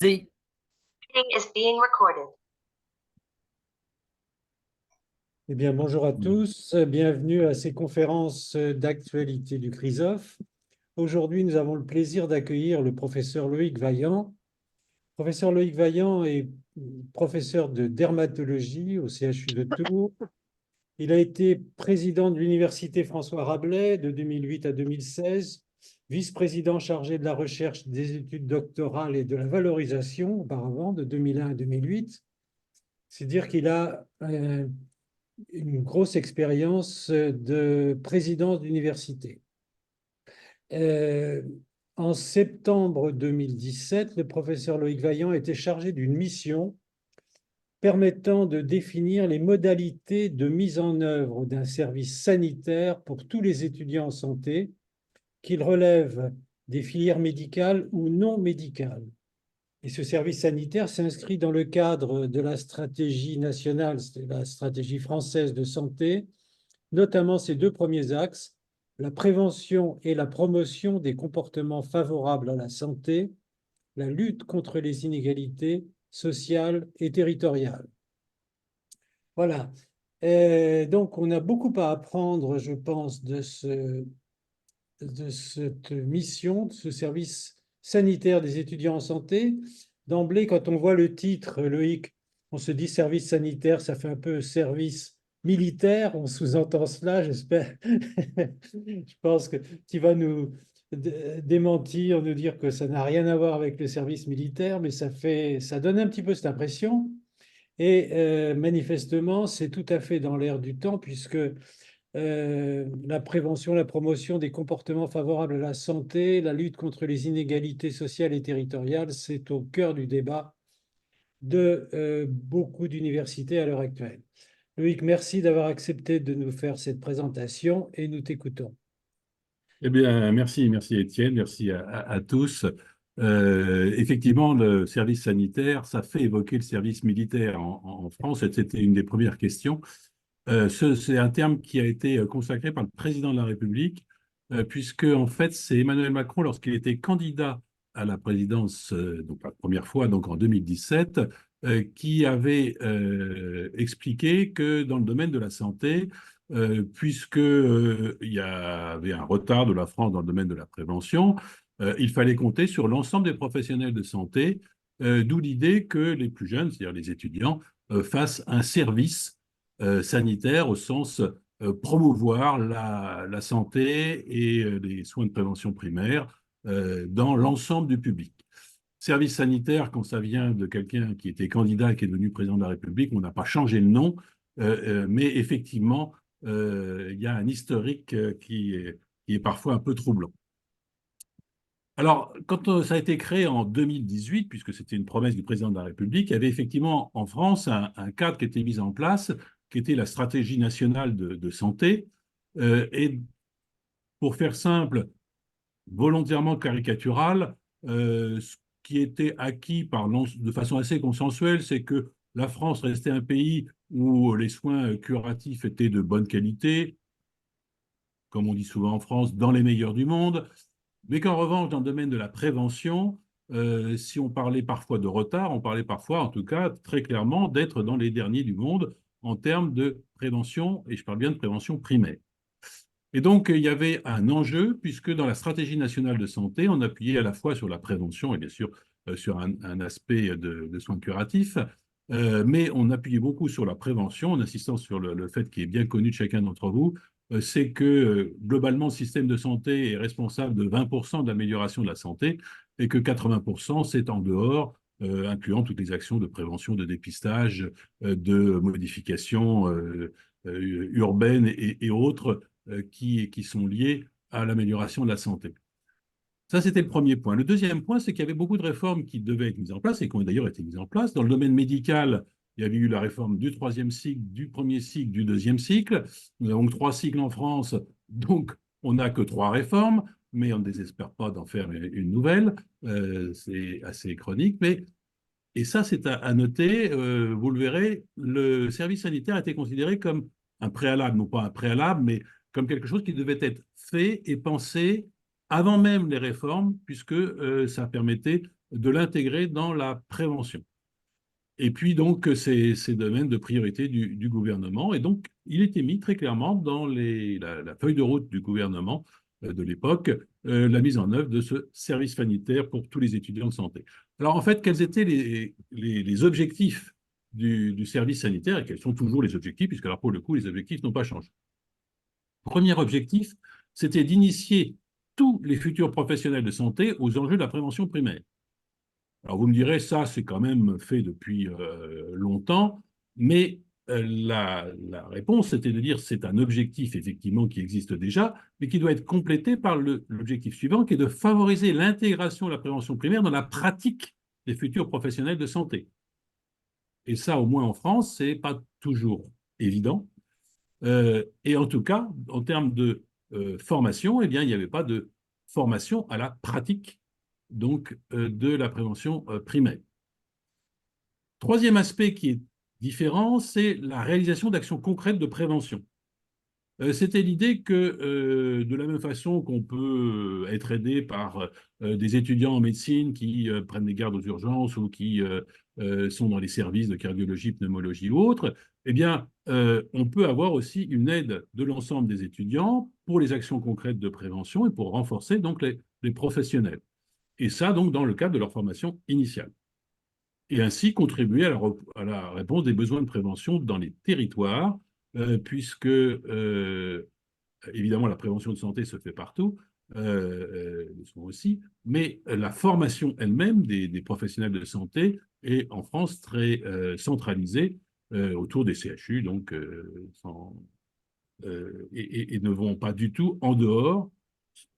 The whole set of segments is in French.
The Meeting is being recorded. Eh bien, bonjour à tous, bienvenue à ces conférences d'actualité du CRISOF. Aujourd'hui, nous avons le plaisir d'accueillir le professeur Loïc Vaillant. Professeur Loïc Vaillant est professeur de dermatologie au CHU de Tours. Il a été président de l'Université François Rabelais de 2008 à 2016, vice-président chargé de la recherche, des études doctorales et de la valorisation auparavant de 2001 à 2008. C'est dire qu'il a une grosse expérience de présidence d'université. En septembre 2017, le professeur Loïc Vaillant était chargé d'une mission permettant de définir les modalités de mise en œuvre d'un service sanitaire pour tous les étudiants en santé, qu'ils relèvent des filières médicales ou non médicales. Et ce service sanitaire s'inscrit dans le cadre de la stratégie nationale, la stratégie française de santé, notamment ces deux premiers axes, la prévention et la promotion des comportements favorables à la santé, la lutte contre les inégalités sociales et territoriales. Voilà. Et donc, on a beaucoup à apprendre, je pense, de cette mission, de ce service sanitaire des étudiants en santé. D'emblée, quand on voit le titre, Loïc, on se dit service sanitaire, ça fait un peu service militaire, on sous-entend cela, j'espère. Je pense que tu vas nous démentir, nous dire que ça n'a rien à voir avec le service militaire, mais ça donne un petit peu cette impression. Et manifestement, c'est tout à fait dans l'air du temps, puisque la prévention, la promotion des comportements favorables à la santé, la lutte contre les inégalités sociales et territoriales, c'est au cœur du débat de beaucoup d'universités à l'heure actuelle. Loïc, merci d'avoir accepté de nous faire cette présentation et nous t'écoutons. Eh bien, merci Étienne, merci à tous. Effectivement, le service sanitaire, ça fait évoquer le service militaire en France, et c'était une des premières questions. C'est un terme qui a été consacré par le président de la République, puisque en fait, c'est Emmanuel Macron, lorsqu'il était candidat à la présidence, donc la première fois, donc en 2017, qui avait expliqué que dans le domaine de la santé, puisque il y avait un retard de la France dans le domaine de la prévention, il fallait compter sur l'ensemble des professionnels de santé, d'où l'idée que les plus jeunes, c'est-à-dire les étudiants, fassent un service sanitaire au sens promouvoir la santé et les soins de prévention primaire dans l'ensemble du public. Service sanitaire, quand ça vient de quelqu'un qui était candidat et qui est devenu président de la République, on n'a pas changé le nom, mais effectivement, il y a un historique qui est parfois un peu troublant. Alors, quand ça a été créé en 2018, puisque c'était une promesse du président de la République, il y avait effectivement en France un cadre qui était mis en place, qui était la stratégie nationale de santé. Et pour faire simple, volontairement caricatural, ce qui était acquis de façon assez consensuelle, c'est que la France restait un pays où les soins curatifs étaient de bonne qualité, comme on dit souvent en France, dans les meilleurs du monde, mais qu'en revanche, dans le domaine de la prévention, si on parlait parfois de retard, on parlait parfois, en tout cas, très clairement, d'être dans les derniers du monde en termes de prévention, et je parle bien de prévention primaire. Et donc, il y avait un enjeu, puisque dans la stratégie nationale de santé, on appuyait à la fois sur la prévention et bien sûr sur un aspect de soins curatifs, mais on appuyait beaucoup sur la prévention, en insistant sur le fait qui est bien connu de chacun d'entre vous, c'est que globalement, le système de santé est responsable de 20% de l'amélioration de la santé et que 80% c'est en dehors, incluant toutes les actions de prévention, de dépistage, de modification urbaine et autres qui sont liées à l'amélioration de la santé. Ça, c'était le premier point. Le deuxième point, c'est qu'il y avait beaucoup de réformes qui devaient être mises en place et qui ont d'ailleurs été mises en place. Dans le domaine médical, il y avait eu la réforme du troisième cycle, du premier cycle, du deuxième cycle. Nous avons 3 cycles en France, donc on n'a que 3 réformes, mais on ne désespère pas d'en faire une nouvelle. C'est assez chronique, mais et ça, c'est à noter. Vous le verrez, le service sanitaire a été considéré comme un préalable, non pas un préalable, mais comme quelque chose qui devait être fait et pensé avant même les réformes, puisque ça permettait de l'intégrer dans la prévention. Et puis donc, ces domaines de priorité du gouvernement. Et donc, il était mis très clairement dans la feuille de route du gouvernement de l'époque, la mise en œuvre de ce service sanitaire pour tous les étudiants de santé. Alors en fait, quels étaient les objectifs du service sanitaire et quels sont toujours les objectifs, puisque alors pour le coup, les objectifs n'ont pas changé. Premier objectif, c'était d'initier tous les futurs professionnels de santé aux enjeux de la prévention primaire. Alors vous me direz, ça c'est quand même fait depuis longtemps, mais la réponse c'était de dire c'est un objectif effectivement qui existe déjà, mais qui doit être complété par l'objectif suivant, qui est de favoriser l'intégration de la prévention primaire dans la pratique des futurs professionnels de santé. Et ça, au moins en France, c'est pas toujours évident. Et en tout cas, en termes de formation, eh bien, il n'y avait pas de formation à la pratique donc, de la prévention primaire. Troisième aspect qui est différent, c'est la réalisation d'actions concrètes de prévention. C'était l'idée que, de la même façon qu'on peut être aidé par des étudiants en médecine qui prennent des gardes aux urgences ou qui sont dans les services de cardiologie, pneumologie ou autres, eh bien, on peut avoir aussi une aide de l'ensemble des étudiants pour les actions concrètes de prévention et pour renforcer donc les professionnels. Et ça, donc, dans le cadre de leur formation initiale. Et ainsi contribuer à la réponse des besoins de prévention dans les territoires, puisque, évidemment, la prévention de santé se fait partout, aussi, mais la formation elle-même des professionnels de santé est en France très centralisée autour des CHU, donc, et ne vont pas du tout en dehors.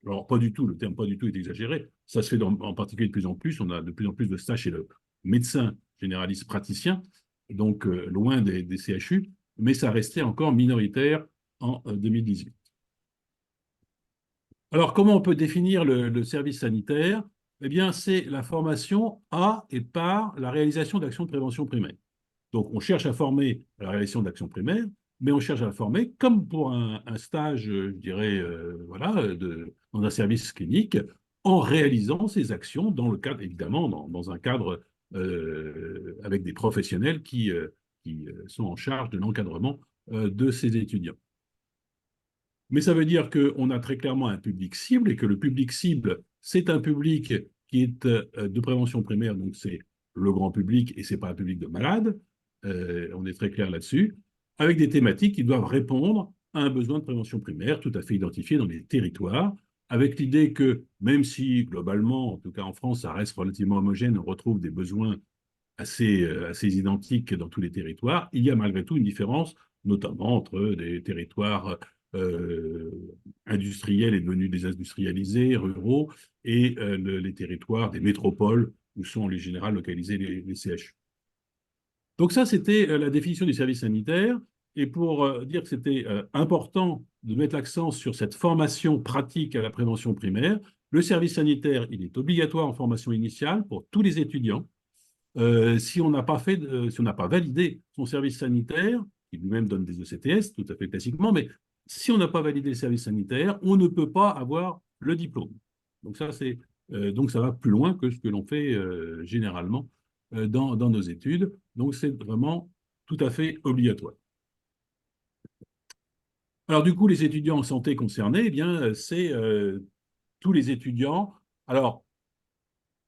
Alors, pas du tout, le terme pas du tout est exagéré. Ça se fait en particulier de plus en plus. On a de plus en plus de stages chez le médecin généraliste praticien, donc loin des CHU, mais ça restait encore minoritaire en 2018. Alors, comment on peut définir le service sanitaire? Eh bien, c'est la formation à et par la réalisation d'actions de prévention primaire. Donc, on cherche à former à la réalisation d'actions primaires, mais on cherche à former, comme pour un stage, je dirais, voilà, dans un service clinique, en réalisant ces actions dans le cadre, évidemment, dans un cadre avec des professionnels qui sont en charge de l'encadrement de ces étudiants. Mais ça veut dire qu'on a très clairement un public cible et que le public cible, c'est un public qui est de prévention primaire, donc c'est le grand public et ce n'est pas un public de malades. On est très clair là-dessus, avec des thématiques qui doivent répondre à un besoin de prévention primaire tout à fait identifié dans les territoires, avec l'idée que même si globalement, en tout cas en France, ça reste relativement homogène, on retrouve des besoins assez identiques dans tous les territoires, il y a malgré tout une différence, notamment entre des territoires industriels et devenus désindustrialisés, ruraux, et les territoires des métropoles où sont en général localisés les CHU. Donc ça, c'était la définition du service sanitaire. Et pour dire que c'était important de mettre l'accent sur cette formation pratique à la prévention primaire, le service sanitaire, il est obligatoire en formation initiale pour tous les étudiants. Si on n'a pas validé son service sanitaire, qui lui-même donne des ECTS, tout à fait classiquement, mais si on n'a pas validé le service sanitaire, on ne peut pas avoir le diplôme. Donc donc ça va plus loin que ce que l'on fait généralement dans nos études. Donc c'est vraiment tout à fait obligatoire. Alors du coup, les étudiants en santé concernés, eh bien, c'est tous les étudiants. Alors,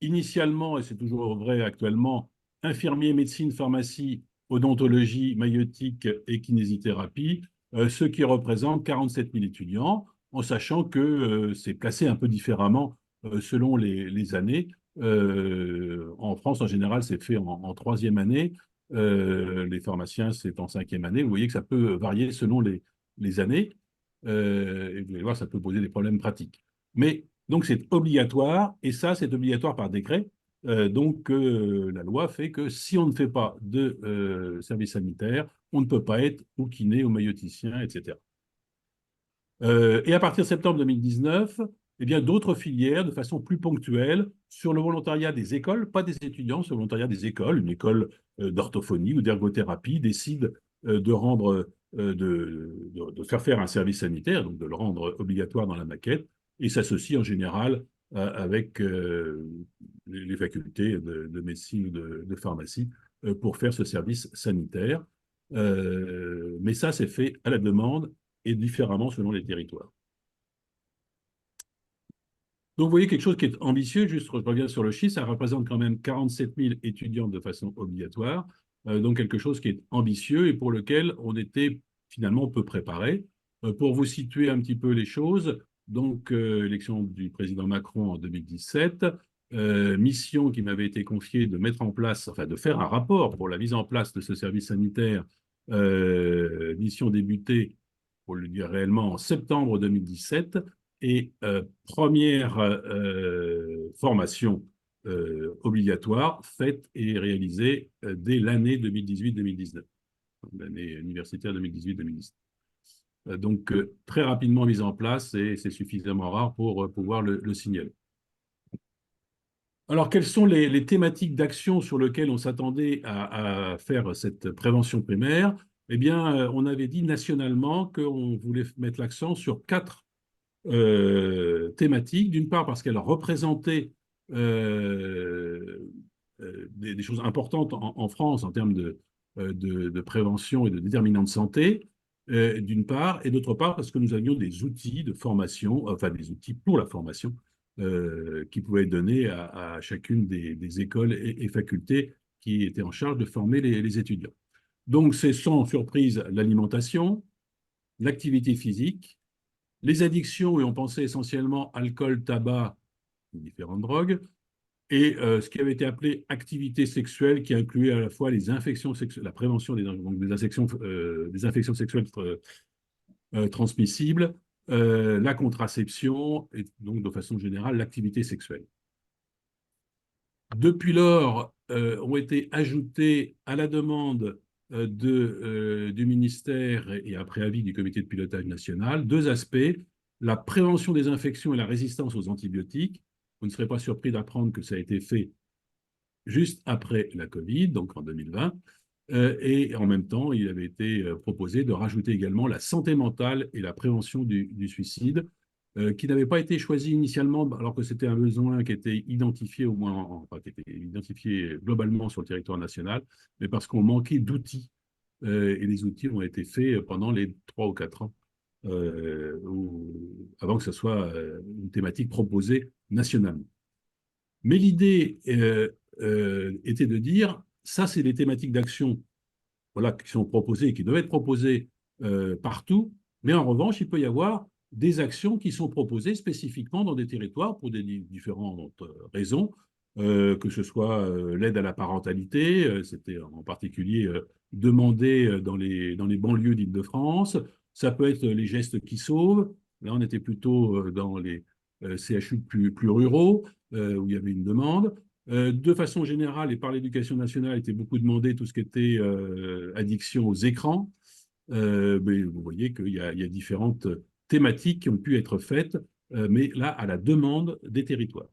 initialement, et c'est toujours vrai actuellement, infirmiers, médecine, pharmacie, odontologie, maïeutique et kinésithérapie, ce qui représente 47 000 étudiants, en sachant que c'est placé un peu différemment selon les années. En France, en général, c'est fait en troisième année. Les pharmaciens, c'est en cinquième année. Vous voyez que ça peut varier selon les années. Et vous allez voir, ça peut poser des problèmes pratiques. Mais donc, c'est obligatoire, et ça, c'est obligatoire par décret. Donc, la loi fait que si on ne fait pas de service sanitaire, on ne peut pas être ou kiné, ou maïeuticien, etc. Et à partir de septembre 2019, eh bien, d'autres filières, de façon plus ponctuelle, sur le volontariat des écoles, pas des étudiants, sur le volontariat des écoles, une école d'orthophonie ou d'ergothérapie décide de faire faire un service sanitaire, donc de le rendre obligatoire dans la maquette, et s'associe en général avec les facultés de médecine ou de pharmacie pour faire ce service sanitaire. Mais ça, c'est fait à la demande et différemment selon les territoires. Donc, vous voyez quelque chose qui est ambitieux, juste je reviens sur le chiffre, ça représente quand même 47 000 étudiants de façon obligatoire, donc quelque chose qui est ambitieux et pour lequel on était finalement peu préparé. Pour vous situer un petit peu les choses, donc élection du président Macron en 2017, mission qui m'avait été confiée de mettre en place, enfin de faire un rapport pour la mise en place de ce service sanitaire, mission débutée, pour le dire réellement, en septembre 2017, et première formation obligatoire faite et réalisée dès l'année 2018-2019, l'année universitaire 2018-2019. Donc, très rapidement mise en place et c'est suffisamment rare pour pouvoir le signaler. Alors, quelles sont les thématiques d'action sur lesquelles on s'attendait à faire cette prévention primaire? Eh bien, on avait dit nationalement qu'on voulait mettre l'accent sur 4 thématique, d'une part parce qu'elle représentait des choses importantes en France en termes de prévention et de déterminants de santé, d'une part, et d'autre part parce que nous avions des outils de formation, enfin des outils pour la formation, qui pouvaient être donnés à chacune des écoles et facultés qui étaient en charge de former les étudiants. Donc, c'est sans surprise l'alimentation, l'activité physique, les addictions, et on pensait essentiellement alcool, tabac, différentes drogues, et ce qui avait été appelé activité sexuelle, qui incluait à la fois les infections sexuelles, la prévention donc des infections sexuelles transmissibles, la contraception, et donc de façon générale l'activité sexuelle. Depuis lors, ont été ajoutés à la demande du ministère et après avis du comité de pilotage national 2 aspects, la prévention des infections et la résistance aux antibiotiques. Vous ne serez pas surpris d'apprendre que ça a été fait juste après la Covid, donc en 2020, et en même temps, il avait été proposé de rajouter également la santé mentale et la prévention du suicide, qui n'avait pas été choisi initialement, alors que c'était un besoin qui était identifié au moins, enfin, qui était identifié globalement sur le territoire national, mais parce qu'on manquait d'outils. Et les outils ont été faits pendant les 3 ou 4 ans, avant que ce soit une thématique proposée nationalement. Mais l'idée était de dire, ça c'est les thématiques d'action, voilà, qui sont proposées, qui doivent être proposées partout, mais en revanche, il peut y avoir des actions qui sont proposées spécifiquement dans des territoires pour des différentes raisons, que ce soit l'aide à la parentalité, c'était en particulier demandé dans les banlieues d'Île-de-France, ça peut être les gestes qui sauvent, là on était plutôt dans les CHU plus ruraux, où il y avait une demande. De façon générale, et par l'éducation nationale, il était beaucoup demandé tout ce qui était addiction aux écrans. Mais vous voyez qu'il y a différentes thématiques qui ont pu être faites, mais là, à la demande des territoires.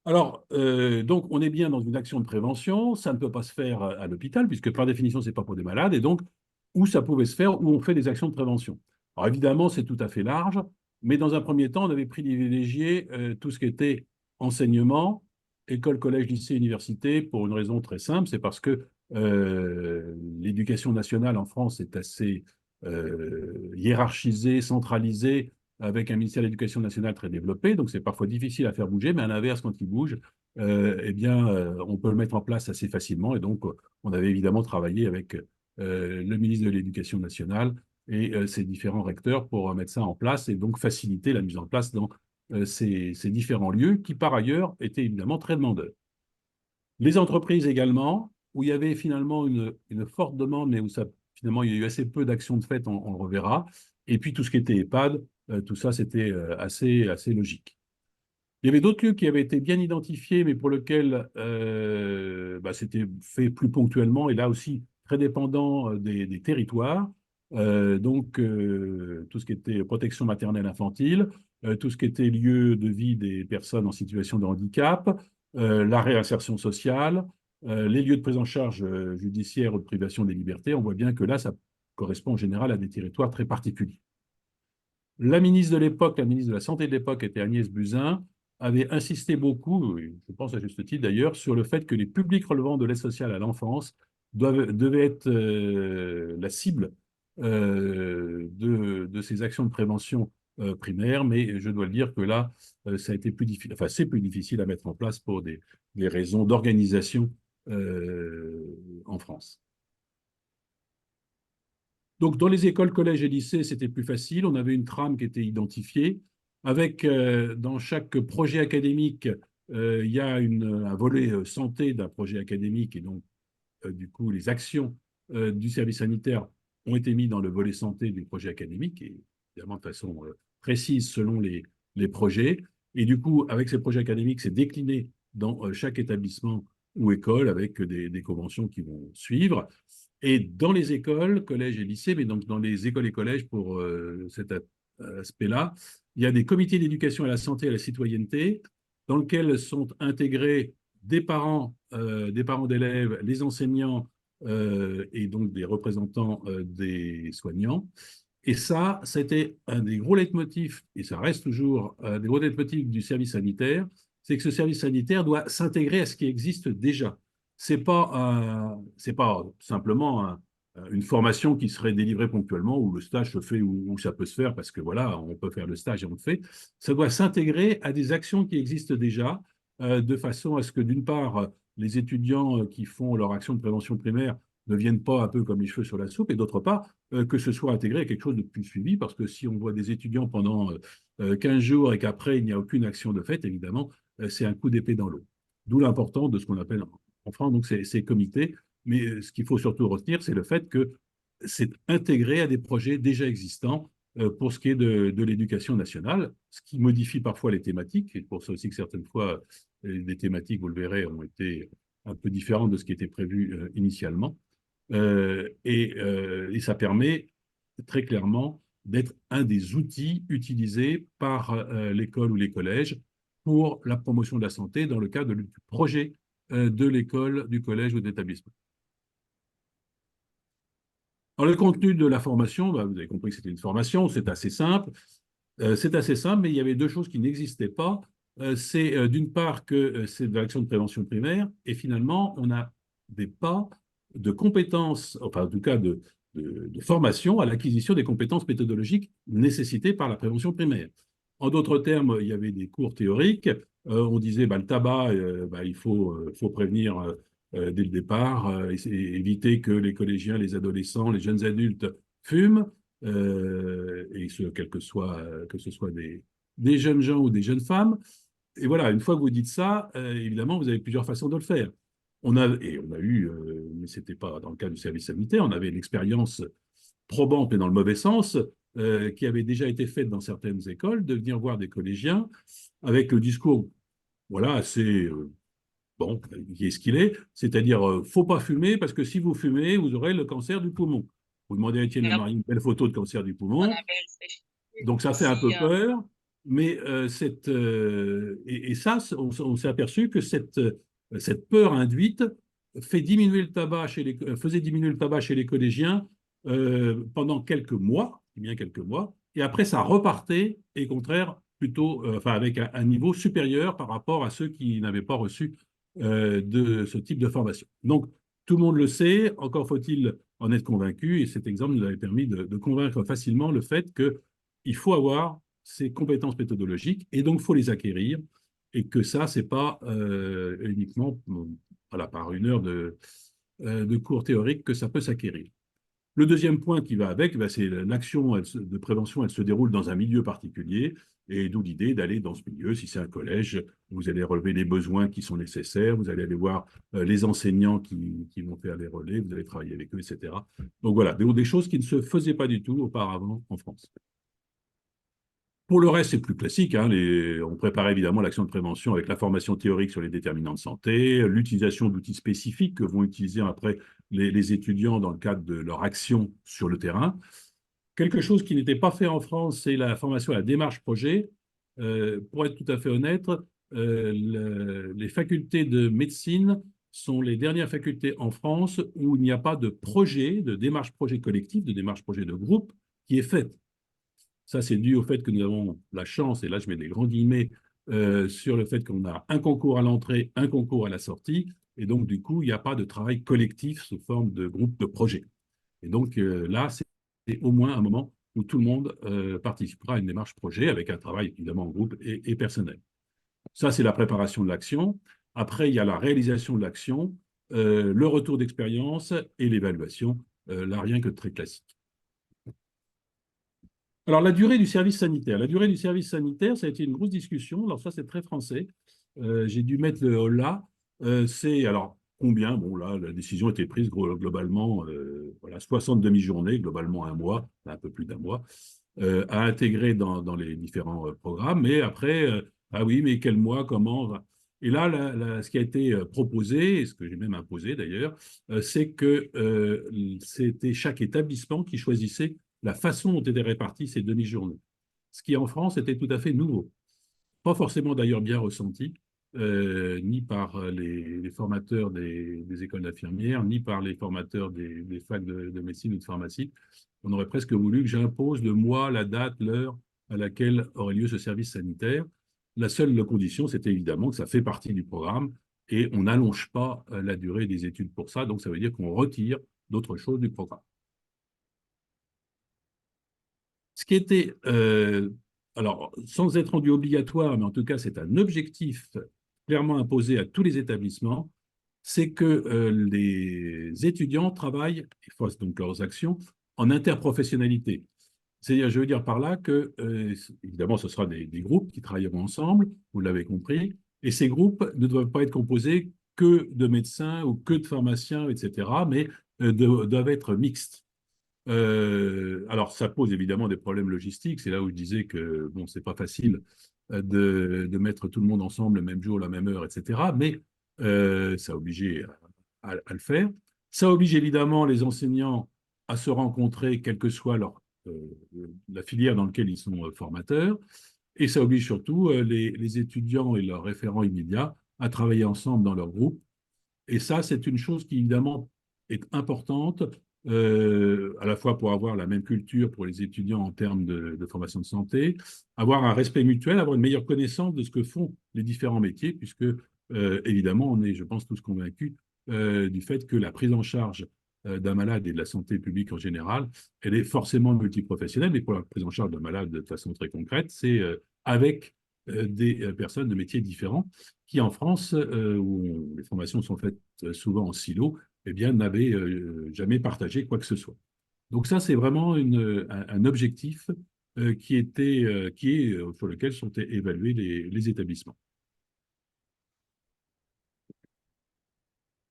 Alors, donc, on est bien dans une action de prévention. Ça ne peut pas se faire à l'hôpital, puisque par définition, ce n'est pas pour des malades. Et donc, où ça pouvait se faire, où on fait des actions de prévention. Alors, évidemment, c'est tout à fait large, mais dans un premier temps, on avait privilégié tout ce qui était enseignement, école, collège, lycée, université, pour une raison très simple, c'est parce que l'éducation nationale en France est assez hiérarchisée, centralisée, avec un ministère de l'Éducation nationale très développé, donc c'est parfois difficile à faire bouger, mais à l'inverse, quand il bouge, eh bien, on peut le mettre en place assez facilement. Et donc, on avait évidemment travaillé avec le ministre de l'Éducation nationale et ses différents recteurs pour mettre ça en place et donc faciliter la mise en place dans ces différents lieux qui, par ailleurs, étaient évidemment très demandeurs. Les entreprises également, où il y avait finalement une forte demande, mais où ça, finalement, il y a eu assez peu d'actions de fait, on le reverra. Et puis, tout ce qui était EHPAD, tout ça, c'était assez logique. Il y avait d'autres lieux qui avaient été bien identifiés, mais pour lesquels c'était fait plus ponctuellement, et là aussi très dépendant des territoires. Donc, tout ce qui était protection maternelle infantile, tout ce qui était lieu de vie des personnes en situation de handicap, la réinsertion sociale, les lieux de prise en charge judiciaire ou de privation des libertés. On voit bien que là, ça correspond en général à des territoires très particuliers. La ministre de l'époque, la ministre de la Santé de l'époque était Agnès Buzyn, avait insisté beaucoup, et je pense à juste titre d'ailleurs, sur le fait que les publics relevant de l'aide sociale à l'enfance devaient être la cible de ces actions de prévention primaire, mais je dois le dire que là, ça a été plus difficile, enfin, c'est plus difficile à mettre en place pour des raisons d'organisation en France. Donc, dans les écoles, collèges et lycées, c'était plus facile. On avait une trame qui était identifiée. Avec, dans chaque projet académique, il y a un volet santé d'un projet académique et donc, du coup, les actions du service sanitaire ont été mises dans le volet santé du projet académique, et évidemment de façon précise selon les projets. Et du coup, avec ces projets académiques, c'est décliné dans chaque établissement ou école avec des conventions qui vont suivre. Et dans les écoles, collèges et lycées, mais donc dans les écoles et collèges pour cet aspect-là, il y a des comités d'éducation à la santé et à la citoyenneté dans lesquels sont intégrés des parents d'élèves, les enseignants et donc des représentants des soignants. Et ça, c'était un des gros leitmotifs, et ça reste toujours un des gros leitmotifs du service sanitaire, c'est que ce service sanitaire doit s'intégrer à ce qui existe déjà. C'est pas simplement une formation qui serait délivrée ponctuellement, où le stage se fait où ça peut se faire, parce que voilà, on peut faire le stage et on le fait. Ça doit s'intégrer à des actions qui existent déjà, de façon à ce que, d'une part, les étudiants qui font leur action de prévention primaire ne viennent pas un peu comme les cheveux sur la soupe, et d'autre part, que ce soit intégré à quelque chose de plus suivi, parce que si on voit des étudiants pendant 15 jours et qu'après, il n'y a aucune action de fait, évidemment, c'est un coup d'épée dans l'eau. D'où l'importance de ce qu'on appelle en France donc ces comités. Mais ce qu'il faut surtout retenir, c'est le fait que c'est intégré à des projets déjà existants pour ce qui est de l'éducation nationale, ce qui modifie parfois les thématiques, et pour ça aussi que certaines fois, les thématiques, vous le verrez, ont été un peu différentes de ce qui était prévu initialement. Et ça permet très clairement d'être un des outils utilisés par l'école ou les collèges pour la promotion de la santé dans le cadre du projet de l'école, du collège ou de l'établissement. Alors, le contenu de la formation, bah, vous avez compris que c'était une formation, c'est assez simple. Mais il y avait deux choses qui n'existaient pas. C'est d'une part que c'est de l'action de prévention primaire, et finalement, on n'a pas de compétences, enfin en tout cas de formation à l'acquisition des compétences méthodologiques nécessitées par la prévention primaire. En d'autres termes, il y avait des cours théoriques. On disait bah, le tabac, il faut prévenir dès le départ, et éviter que les collégiens, les adolescents, les jeunes adultes fument, et que ce soit des jeunes gens ou des jeunes femmes. Et voilà, une fois que vous dites ça, évidemment, vous avez plusieurs façons de le faire. On a eu, mais ce n'était pas dans le cas du service sanitaire, on avait l'expérience probante, mais dans le mauvais sens, qui avait déjà été faite dans certaines écoles, de venir voir des collégiens avec le discours, voilà, assez bon, qui est ce qu'il est, c'est-à-dire, faut pas fumer, parce que si vous fumez, vous aurez le cancer du poumon. Vous demandez à Étienne Marie une belle photo de cancer du poumon, donc ça fait un peu peur, mais et ça, on s'est aperçu que cette peur induite faisait diminuer le tabac chez les collégiens pendant quelques mois, et après ça repartait, et au contraire, plutôt, avec un niveau supérieur par rapport à ceux qui n'avaient pas reçu de ce type de formation. Donc, tout le monde le sait, encore faut-il en être convaincu, et cet exemple nous avait permis de convaincre facilement le fait qu'il faut avoir ces compétences méthodologiques, et donc il faut les acquérir, et que ça, ce n'est pas uniquement voilà, par une heure de cours théoriques que ça peut s'acquérir. Le deuxième point qui va avec, c'est l'action de prévention, elle se déroule dans un milieu particulier, et d'où l'idée d'aller dans ce milieu. Si c'est un collège, vous allez relever les besoins qui sont nécessaires, vous allez aller voir les enseignants qui vont faire les relais, vous allez travailler avec eux, etc. Donc voilà, des choses qui ne se faisaient pas du tout auparavant en France. Pour le reste, c'est plus classique. Hein, on prépare évidemment l'action de prévention avec la formation théorique sur les déterminants de santé, l'utilisation d'outils spécifiques que vont utiliser après les étudiants dans le cadre de leur action sur le terrain. Quelque chose qui n'était pas fait en France, c'est la formation à la démarche projet. Pour être tout à fait honnête, les facultés de médecine sont les dernières facultés en France où il n'y a pas de projet, de démarche projet collectif, de démarche projet de groupe qui est faite. Ça, c'est dû au fait que nous avons la chance, et là je mets des grands guillemets, sur le fait qu'on a un concours à l'entrée, un concours à la sortie, et donc du coup, il n'y a pas de travail collectif sous forme de groupe de projet. Et donc là, c'est au moins un moment où tout le monde participera à une démarche projet avec un travail évidemment en groupe et personnel. Ça, c'est la préparation de l'action. Après, il y a la réalisation de l'action, le retour d'expérience et l'évaluation, là, rien que très classique. Alors, la durée du service sanitaire. La durée du service sanitaire, ça a été une grosse discussion. Alors, ça, c'est très français. J'ai dû mettre le là. C'est, alors, combien? Bon, là, la décision a été prise globalement, voilà, 60 demi-journées, globalement un mois, un peu plus d'un mois, à intégrer dans les différents programmes. Mais après, ah oui, mais quel mois, comment? Et là, ce qui a été proposé, et ce que j'ai même imposé d'ailleurs, c'est que c'était chaque établissement qui choisissait la façon dont étaient réparties ces demi-journées. Ce qui, en France, était tout à fait nouveau. Pas forcément d'ailleurs bien ressenti, ni par les formateurs des écoles d'infirmières, ni par les formateurs des facs de médecine ou de pharmacie. On aurait presque voulu que j'impose le mois, la date, l'heure à laquelle aurait lieu ce service sanitaire. La seule condition, c'était évidemment que ça fait partie du programme et on n'allonge pas la durée des études pour ça. Donc, ça veut dire qu'on retire d'autres choses du programme. Ce qui était, alors, sans être rendu obligatoire, mais en tout cas, c'est un objectif clairement imposé à tous les établissements, c'est que les étudiants travaillent, et fassent donc leurs actions, en interprofessionnalité. C'est-à-dire, je veux dire par là que, évidemment, ce sera des groupes qui travailleront ensemble, vous l'avez compris, et ces groupes ne doivent pas être composés que de médecins ou que de pharmaciens, etc., mais doivent être mixtes. Alors, ça pose évidemment des problèmes logistiques. C'est là où je disais que bon, c'est pas facile de mettre tout le monde ensemble le même jour, la même heure, etc. Mais ça a obligé à le faire. Ça oblige évidemment les enseignants à se rencontrer, quelle que soit euh, la filière dans laquelle ils sont formateurs. Et ça oblige surtout les étudiants et leurs référents immédiats à travailler ensemble dans leur groupe. Et ça, c'est une chose qui, évidemment, est importante, à la fois pour avoir la même culture pour les étudiants en termes de formation de santé, avoir un respect mutuel, avoir une meilleure connaissance de ce que font les différents métiers, puisque, évidemment, on est, je pense, tous convaincus du fait que la prise en charge d'un malade et de la santé publique en général, elle est forcément multiprofessionnelle, mais pour la prise en charge d'un malade de façon très concrète, c'est avec des personnes de métiers différents qui, en France, où les formations sont faites souvent en silo, eh bien, n'avaient jamais partagé quoi que ce soit. Donc ça, c'est vraiment un objectif sur lequel sont évalués les établissements.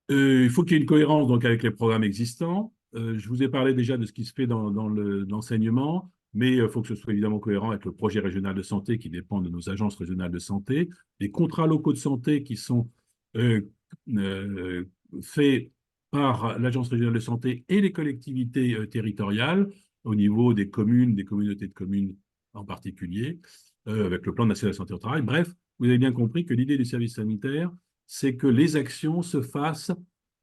Il faut qu'il y ait une cohérence donc, avec les programmes existants. Je vous ai parlé déjà de ce qui se fait dans l'enseignement, mais il faut que ce soit évidemment cohérent avec le projet régional de santé qui dépend de nos agences régionales de santé, les contrats locaux de santé qui sont euh, euh, faits par l'agence régionale de santé et les collectivités territoriales au niveau des communes, des communautés de communes en particulier, avec le plan national de santé au travail. Bref, vous avez bien compris que l'idée du service sanitaire, c'est que les actions se fassent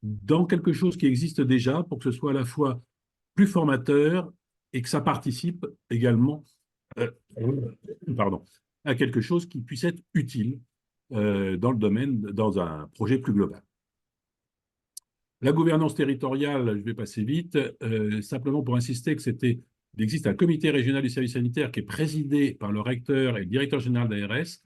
dans quelque chose qui existe déjà pour que ce soit à la fois plus formateur et que ça participe également euh, pardon, à quelque chose qui puisse être utile dans le domaine, dans un projet plus global. La gouvernance territoriale, je vais passer vite, simplement pour insister que il existe un comité régional du service sanitaire qui est présidé par le recteur et le directeur général d'ARS.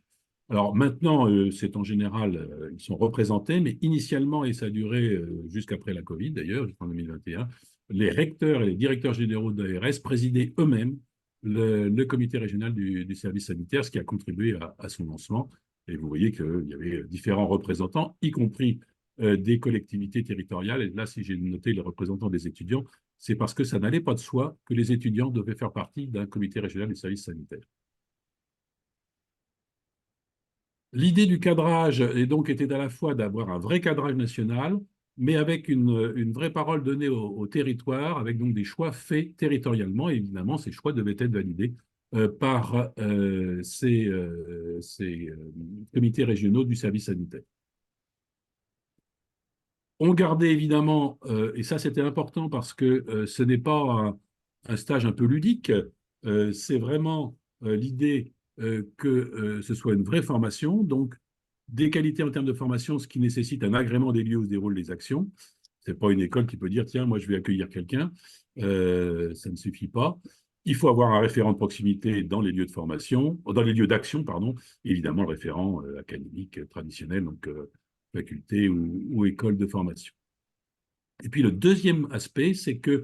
Alors maintenant, c'est en général, ils sont représentés, mais initialement, et ça a duré jusqu'après la Covid d'ailleurs, jusqu'en 2021, les recteurs et les directeurs généraux d'ARS présidaient eux-mêmes le comité régional du service sanitaire, ce qui a contribué à son lancement. Et vous voyez qu'il y avait différents représentants, y compris des collectivités territoriales. Et là, si j'ai noté les représentants des étudiants, c'est parce que ça n'allait pas de soi que les étudiants devaient faire partie d'un comité régional du service sanitaire. L'idée du cadrage était à la fois d'avoir un vrai cadrage national, mais avec une vraie parole donnée au territoire, avec donc des choix faits territorialement. Et évidemment, ces choix devaient être validés par ces comités régionaux du service sanitaire. On gardait évidemment, et ça c'était important parce que ce n'est pas un stage un peu ludique, c'est vraiment l'idée que ce soit une vraie formation, donc des qualités en termes de formation, ce qui nécessite un agrément des lieux où se déroulent les actions. Ce n'est pas une école qui peut dire, tiens, moi je vais accueillir quelqu'un, ça ne suffit pas. Il faut avoir un référent de proximité dans les lieux de formation, dans les lieux d'action, pardon, évidemment le référent académique traditionnel, donc faculté ou école de formation. Et puis le deuxième aspect, c'est que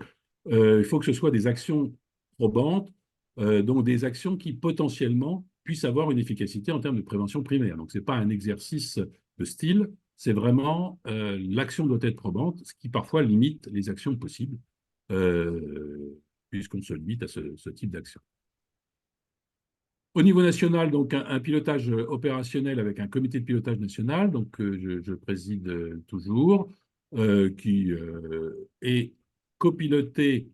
il faut que ce soit des actions probantes, donc des actions qui potentiellement puissent avoir une efficacité en termes de prévention primaire. Donc ce n'est pas un exercice de style, c'est vraiment l'action doit être probante, ce qui parfois limite les actions possibles, puisqu'on se limite à ce type d'action. Au niveau national, donc un pilotage opérationnel avec un comité de pilotage national, donc je préside toujours, qui est copiloté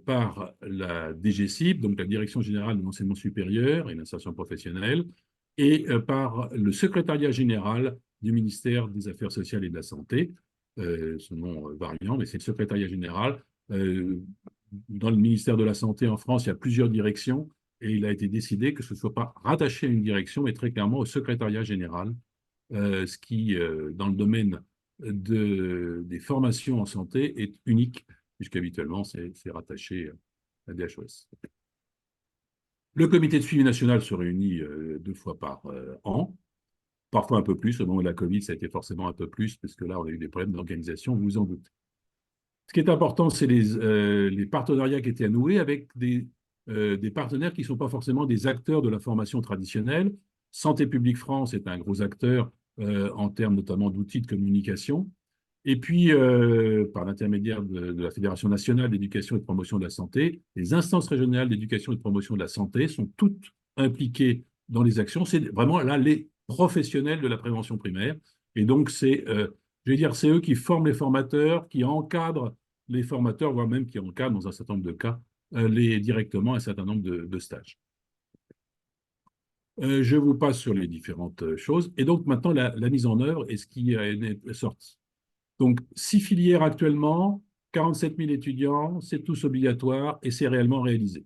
par la DGCIP, donc la Direction générale de l'enseignement supérieur et de l'insertion professionnelle, et par le secrétariat général du ministère des Affaires sociales et de la Santé, son nom variant, mais c'est le secrétariat général. Dans le ministère de la Santé en France, il y a plusieurs directions, et il a été décidé que ce ne soit pas rattaché à une direction, mais très clairement au secrétariat général, ce qui, dans le domaine des formations en santé, est unique, puisqu'habituellement, c'est rattaché à DHOS. Le comité de suivi national se réunit 2 fois par an, parfois un peu plus. Au moment de la Covid, ça a été forcément un peu plus, parce que là, on a eu des problèmes d'organisation, vous vous en doutez. Ce qui est important, c'est les partenariats qui étaient à nouer avec des partenaires qui ne sont pas forcément des acteurs de la formation traditionnelle. Santé publique France est un gros acteur en termes notamment d'outils de communication. Et puis, par l'intermédiaire de la Fédération nationale d'éducation et de promotion de la santé, les instances régionales d'éducation et de promotion de la santé sont toutes impliquées dans les actions. C'est vraiment là les professionnels de la prévention primaire. Et donc, c'est eux qui forment les formateurs, qui encadrent les formateurs, voire même qui encadrent, dans un certain nombre de cas, directement un certain nombre de stages. Je vous passe sur les différentes choses. Et donc, maintenant, la mise en œuvre et ce qui est sorti. Donc, 6 filières actuellement, 47 000 étudiants, c'est tous obligatoire et c'est réellement réalisé.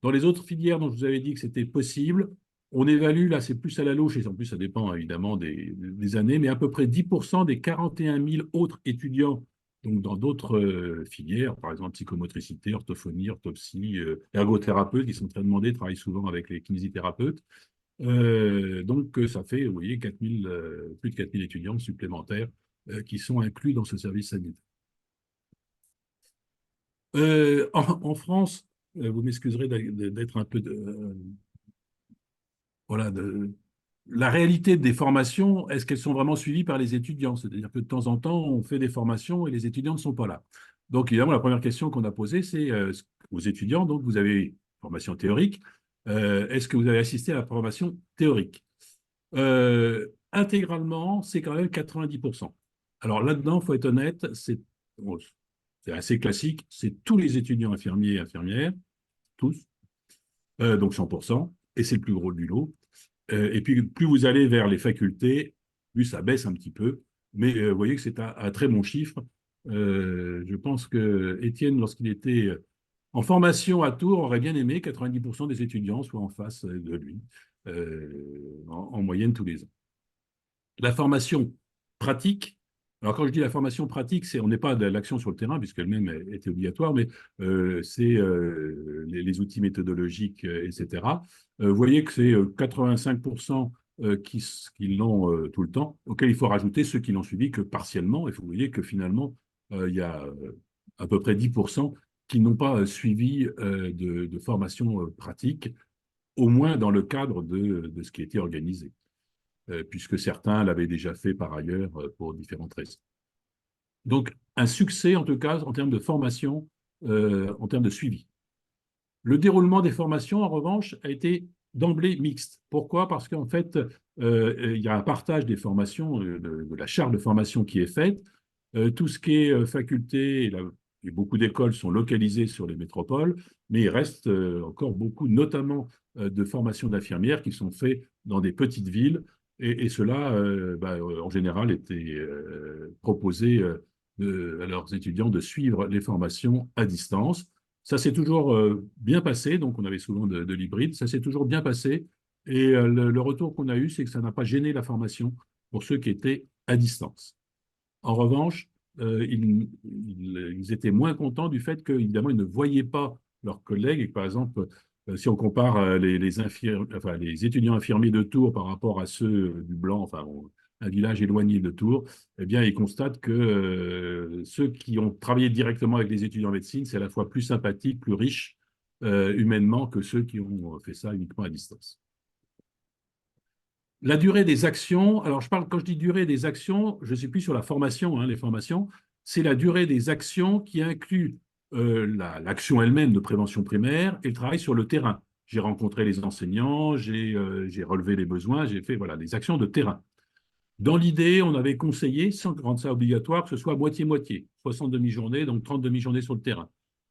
Dans les autres filières dont je vous avais dit que c'était possible, on évalue, là c'est plus à la louche, et en plus ça dépend évidemment des années, mais à peu près 10% des 41 000 autres étudiants, donc dans d'autres filières, par exemple psychomotricité, orthophonie, orthopsie, ergothérapeutes, qui sont très demandés, travaillent souvent avec les kinésithérapeutes. Donc ça fait, vous voyez, plus de 4 000 étudiants supplémentaires qui sont inclus dans ce service sanitaire. En France, vous m'excuserez d'être un peu voilà, la réalité des formations, est-ce qu'elles sont vraiment suivies par les étudiants? C'est-à-dire que de temps en temps, on fait des formations et les étudiants ne sont pas là. Donc, évidemment, la première question qu'on a posée, c'est aux étudiants, donc vous avez une formation théorique, est-ce que vous avez assisté à la formation théorique? Intégralement, c'est quand même 90%. Alors là-dedans, il faut être honnête, c'est assez classique, c'est tous les étudiants infirmiers et infirmières, tous, donc 100%, et c'est le plus gros du lot. Et puis, plus vous allez vers les facultés, plus ça baisse un petit peu, mais vous voyez que c'est un très bon chiffre. Je pense que Étienne, lorsqu'il était en formation à Tours, aurait bien aimé 90% des étudiants soient en face de lui, en moyenne tous les ans. La formation pratique, alors quand je dis la formation pratique, on n'est pas de l'action sur le terrain, puisqu'elle-même était obligatoire, mais c'est les outils méthodologiques, etc. Vous voyez que c'est 85% qui l'ont tout le temps, auquel il faut rajouter ceux qui l'ont suivi que partiellement, et vous voyez que finalement, il y a à peu près 10% qui n'ont pas suivi de formation pratique, au moins dans le cadre de ce qui a été organisé, puisque certains l'avaient déjà fait par ailleurs pour différentes raisons. Donc, un succès, en tout cas, en termes de formation, en termes de suivi. Le déroulement des formations, en revanche, a été d'emblée mixte. Pourquoi? Parce qu'en fait, il y a un partage des formations, de la charte de formation qui est faite. Tout ce qui est faculté, et beaucoup d'écoles sont localisées sur les métropoles, mais il reste encore beaucoup, notamment de formations d'infirmières qui sont faites dans des petites villes, et cela, en général, était proposé à leurs étudiants de suivre les formations à distance. Ça s'est toujours bien passé, donc on avait souvent de l'hybride, ça s'est toujours bien passé. Et le retour qu'on a eu, c'est que ça n'a pas gêné la formation pour ceux qui étaient à distance. En revanche, ils étaient moins contents du fait qu'évidemment, ils ne voyaient pas leurs collègues et que, par exemple, si on compare les étudiants infirmiers de Tours par rapport à ceux du Blanc, enfin, un village éloigné de Tours, eh bien, ils constatent que ceux qui ont travaillé directement avec les étudiants en médecine, c'est à la fois plus sympathique, plus riche humainement que ceux qui ont fait ça uniquement à distance. La durée des actions, alors quand je dis durée des actions, je ne suis plus sur la formation, hein, les formations, c'est la durée des actions qui inclut l'action elle-même de prévention primaire et le travail sur le terrain. J'ai rencontré les enseignants, j'ai relevé les besoins, j'ai fait voilà, des actions de terrain. Dans l'idée, on avait conseillé, sans rendre ça obligatoire, que ce soit moitié-moitié, 60 demi-journées, donc 30 demi-journées sur le terrain.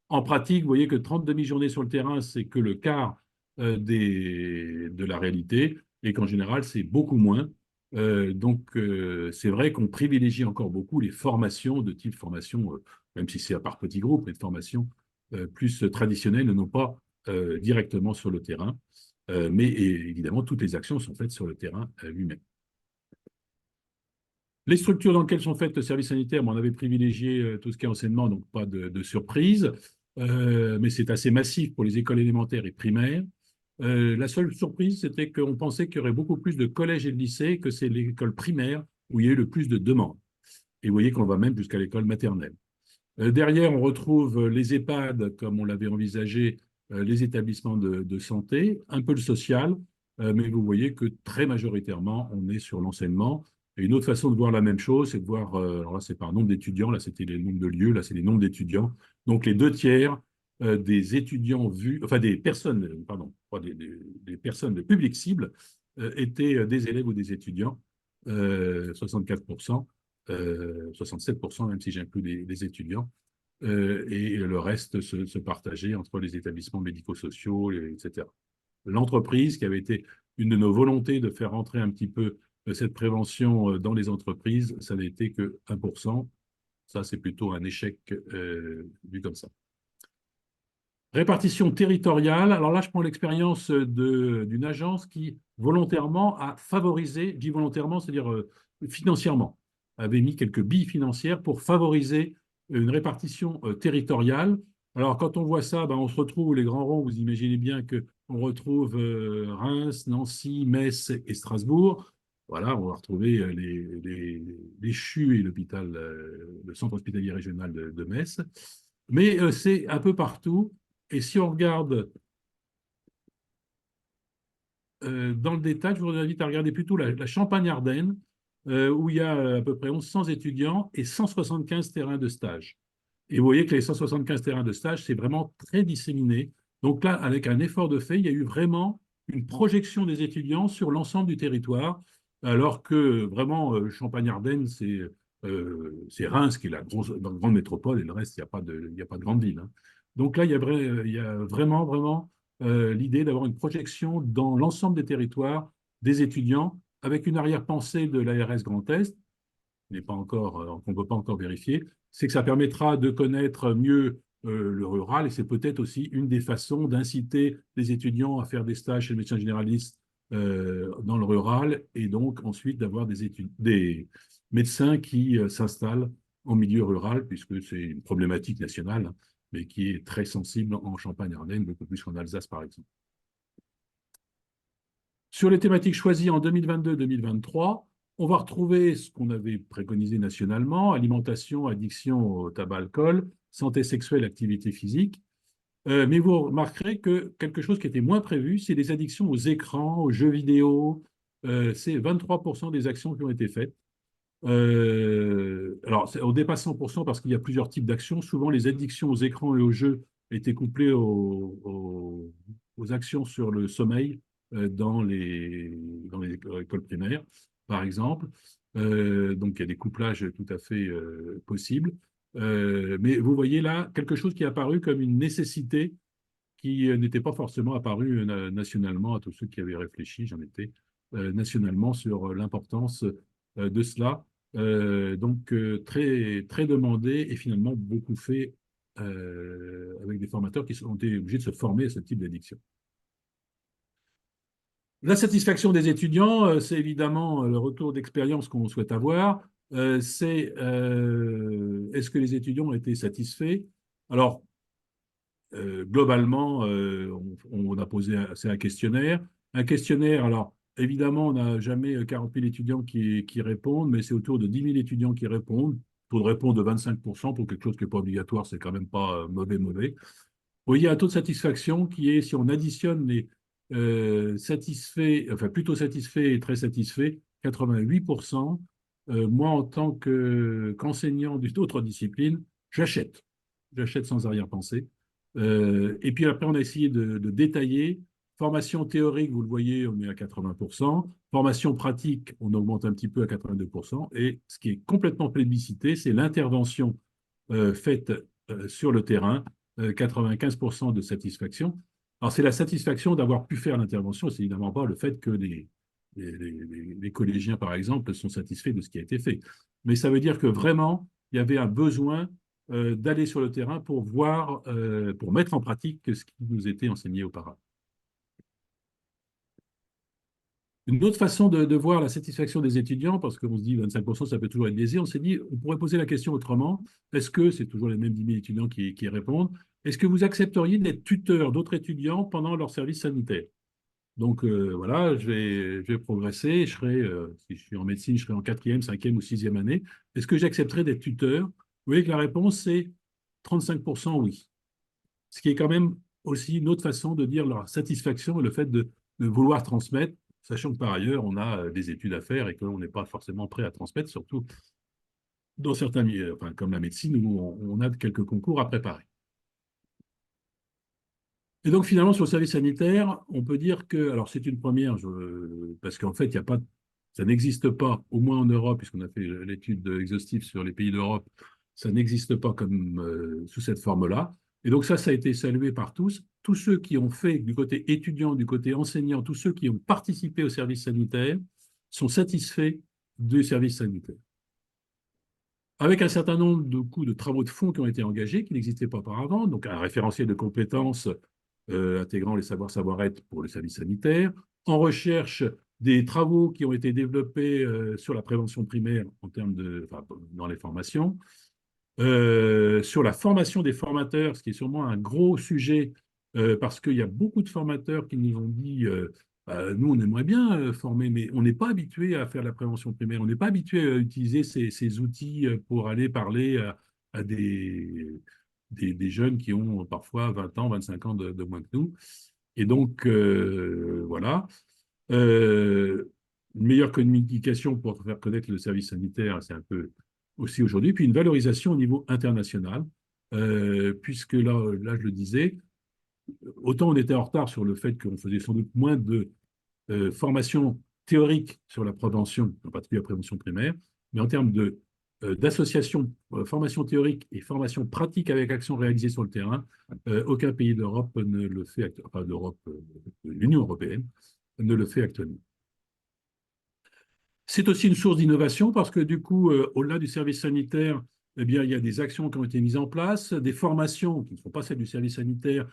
En pratique, vous voyez que 30 demi-journées sur le terrain, c'est que le quart de la réalité, et qu'en général, c'est beaucoup moins. C'est vrai qu'on privilégie encore beaucoup les formations de type formation, même si c'est à part petits groupes, mais de formations plus traditionnelles, non pas directement sur le terrain. Mais évidemment, toutes les actions sont faites sur le terrain lui-même. Les structures dans lesquelles sont faites le service sanitaire, on avait privilégié tout ce qui est enseignement, donc pas de surprise, mais c'est assez massif pour les écoles élémentaires et primaires. La seule surprise, c'était qu'on pensait qu'il y aurait beaucoup plus de collèges et de lycées que c'est l'école primaire où il y a eu le plus de demandes. Et vous voyez qu'on va même jusqu'à l'école maternelle. Derrière, on retrouve les EHPAD, comme on l'avait envisagé, les établissements de santé, un peu le social, mais vous voyez que très majoritairement, on est sur l'enseignement. Et une autre façon de voir la même chose, c'est de voir, alors là, c'est par nombre d'étudiants, là, c'était les nombres de lieux, là, c'est les nombres d'étudiants. Donc, les 2 tiers des étudiants vus, enfin, des personnes, pardon, pas des personnes de public cible, étaient des élèves ou des étudiants, 64%. 67%, même si j'inclus les étudiants, et le reste se partageait entre les établissements médico-sociaux, etc. L'entreprise, qui avait été une de nos volontés de faire entrer un petit peu cette prévention dans les entreprises, ça n'a été que 1%. Ça, c'est plutôt un échec vu comme ça. Répartition territoriale. Alors là, je prends l'expérience d'une agence qui volontairement a favorisé, je dis volontairement, c'est-à-dire financièrement, avait mis quelques billes financières pour favoriser une répartition territoriale. Alors, quand on voit ça, ben, on se retrouve, les grands ronds, vous imaginez bien qu'on retrouve Reims, Nancy, Metz et Strasbourg. Voilà, on va retrouver les CHU et l'hôpital, le centre hospitalier régional de Metz. Mais c'est un peu partout. Et si on regarde dans le détail, je vous invite à regarder plutôt la Champagne-Ardenne, où il y a à peu près 1100 étudiants et 175 terrains de stage. Et vous voyez que les 175 terrains de stage, c'est vraiment très disséminé. Donc là, avec un effort de fait, il y a eu vraiment une projection des étudiants sur l'ensemble du territoire, alors que vraiment, Champagne-Ardenne, c'est Reims qui est la grande métropole, et le reste, il n'y a pas de grande ville, hein. Donc là, il y a vraiment, vraiment l'idée d'avoir une projection dans l'ensemble des territoires des étudiants, avec une arrière-pensée de l'ARS Grand Est, qu'on ne peut pas encore vérifier, c'est que ça permettra de connaître mieux le rural, et c'est peut-être aussi une des façons d'inciter les étudiants à faire des stages chez le médecin généraliste dans le rural, et donc ensuite d'avoir des médecins qui s'installent en milieu rural, puisque c'est une problématique nationale, hein, mais qui est très sensible en Champagne-Ardenne, beaucoup plus qu'en Alsace, par exemple. Sur les thématiques choisies en 2022-2023, on va retrouver ce qu'on avait préconisé nationalement: alimentation, addiction au tabac-alcool, santé sexuelle, activité physique. Mais vous remarquerez que quelque chose qui était moins prévu, c'est les addictions aux écrans, aux jeux vidéo. C'est 23% des actions qui ont été faites. Alors, on dépasse 100% parce qu'il y a plusieurs types d'actions. Souvent, les addictions aux écrans et aux jeux étaient couplées aux actions sur le sommeil dans les écoles primaires, par exemple. Donc, il y a des couplages tout à fait possibles. Mais vous voyez là quelque chose qui est apparu comme une nécessité qui n'était pas forcément apparu nationalement à tous ceux qui avaient réfléchi, j'en étais, nationalement sur l'importance de cela. Donc, très, très demandé et finalement beaucoup fait avec des formateurs qui ont été obligés de se former à ce type d'addiction. La satisfaction des étudiants, c'est évidemment le retour d'expérience qu'on souhaite avoir. C'est est-ce que les étudiants ont été satisfaits? Alors, globalement, on a posé un questionnaire. Un questionnaire, alors évidemment, on n'a jamais 40 000 étudiants qui répondent, mais c'est autour de 10 000 étudiants qui répondent. Taux de réponse de 25% pour quelque chose qui n'est pas obligatoire, c'est quand même pas mauvais. Vous voyez un taux de satisfaction qui est, si on additionne les satisfaits, enfin plutôt satisfaits et très satisfaits, 88%. Moi, en tant qu'enseignant d'une autre discipline, j'achète. J'achète sans arrière-pensée. Et puis après, on a essayé de détailler. Formation théorique, vous le voyez, on est à 80%. Formation pratique, on augmente un petit peu à 82%. Et ce qui est complètement plébiscité, c'est l'intervention faite sur le terrain, 95% de satisfaction. Alors, c'est la satisfaction d'avoir pu faire l'intervention, c'est évidemment pas le fait que les collégiens, par exemple, sont satisfaits de ce qui a été fait. Mais ça veut dire que vraiment, il y avait un besoin d'aller sur le terrain pour voir, pour mettre en pratique ce qui nous était enseigné auparavant. Une autre façon de voir la satisfaction des étudiants, parce qu'on se dit 25%, ça peut toujours être biaisé, on s'est dit, on pourrait poser la question autrement. Est-ce que, c'est toujours les mêmes 10 000 étudiants qui répondent, est-ce que vous accepteriez d'être tuteur d'autres étudiants pendant leur service sanitaire? Donc voilà, je vais progresser, si je suis en médecine, je serai en 4e, 5e ou 6e année. Est-ce que j'accepterais d'être tuteur? Vous voyez que la réponse, c'est 35% oui. Ce qui est quand même aussi une autre façon de dire leur satisfaction et le fait de vouloir transmettre, sachant que par ailleurs, on a des études à faire et qu'on n'est pas forcément prêt à transmettre, surtout dans certains milieux, enfin, comme la médecine, où on a quelques concours à préparer. Et donc, finalement, sur le service sanitaire, on peut dire que, alors c'est une première, parce qu'en fait, il y a pas, ça n'existe pas, au moins en Europe, puisqu'on a fait l'étude exhaustive sur les pays d'Europe, ça n'existe pas comme sous cette forme-là. Et donc ça a été salué par tous. Tous ceux qui ont fait du côté étudiant, du côté enseignant, tous ceux qui ont participé au service sanitaire sont satisfaits du service sanitaire. Avec un certain nombre de coûts de travaux de fond qui ont été engagés, qui n'existaient pas auparavant, donc un référentiel de compétences intégrant les savoirs, savoir-être pour le service sanitaire, en recherche des travaux qui ont été développés sur la prévention primaire en termes enfin, dans les formations, sur la formation des formateurs, ce qui est sûrement un gros sujet, parce qu'il y a beaucoup de formateurs qui nous ont dit nous, on aimerait bien former, mais on n'est pas habitué à faire la prévention primaire, on n'est pas habitué à utiliser ces outils pour aller parler à des jeunes qui ont parfois 20 ans, 25 ans de moins que nous. Et donc, voilà. Une meilleure communication pour faire connaître le service sanitaire, c'est un peu aussi aujourd'hui. Puis une valorisation au niveau international, puisque là, je le disais, autant on était en retard sur le fait qu'on faisait sans doute moins de formation théorique sur la prévention, en particulier la prévention primaire, mais en termes d'association, formation théorique et formation pratique avec action réalisée sur le terrain, aucun pays d'Europe ne le fait, enfin d'Europe, de l'Union européenne, ne le fait actuellement. C'est aussi une source d'innovation parce que du coup, au-delà du service sanitaire, eh bien, il y a des actions qui ont été mises en place, des formations qui ne sont pas celles du service sanitaire,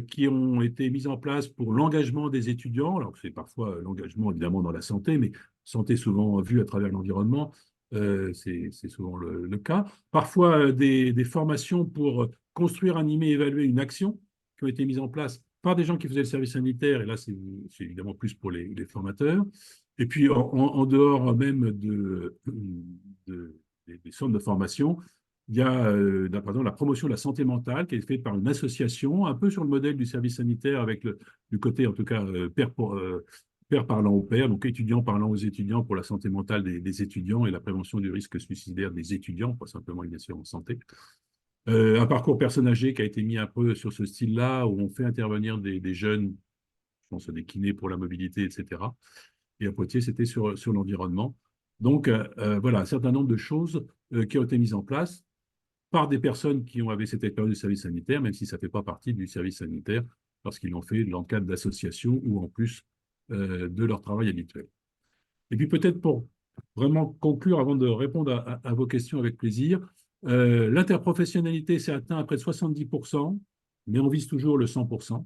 qui ont été mises en place pour l'engagement des étudiants. Alors, c'est parfois l'engagement, évidemment, dans la santé, mais santé souvent vue à travers l'environnement, c'est souvent le cas. Parfois, des formations pour construire, animer, évaluer une action qui ont été mises en place par des gens qui faisaient le service sanitaire, et là, c'est évidemment plus pour les formateurs. Et puis, en dehors même des centres de formation, il y a, par exemple, la promotion de la santé mentale qui est faite par une association, un peu sur le modèle du service sanitaire, avec du côté, en tout cas, père parlant aux pairs, donc étudiants parlant aux étudiants pour la santé mentale des étudiants et la prévention du risque suicidaire des étudiants, pas simplement une assurance santé. Un parcours personnes âgées qui a été mis un peu sur ce style-là, où on fait intervenir des jeunes, je pense à des kinés pour la mobilité, etc. Et à Poitiers, c'était sur l'environnement. Donc, voilà, un certain nombre de choses qui ont été mises en place par des personnes qui avaient cette expérience du service sanitaire, même si ça ne fait pas partie du service sanitaire, parce qu'ils l'ont fait dans le cadre d'associations ou en plus de leur travail habituel. Et puis peut-être pour vraiment conclure, avant de répondre à vos questions avec plaisir, L'interprofessionnalité s'est atteint à près de 70%, mais on vise toujours le 100%.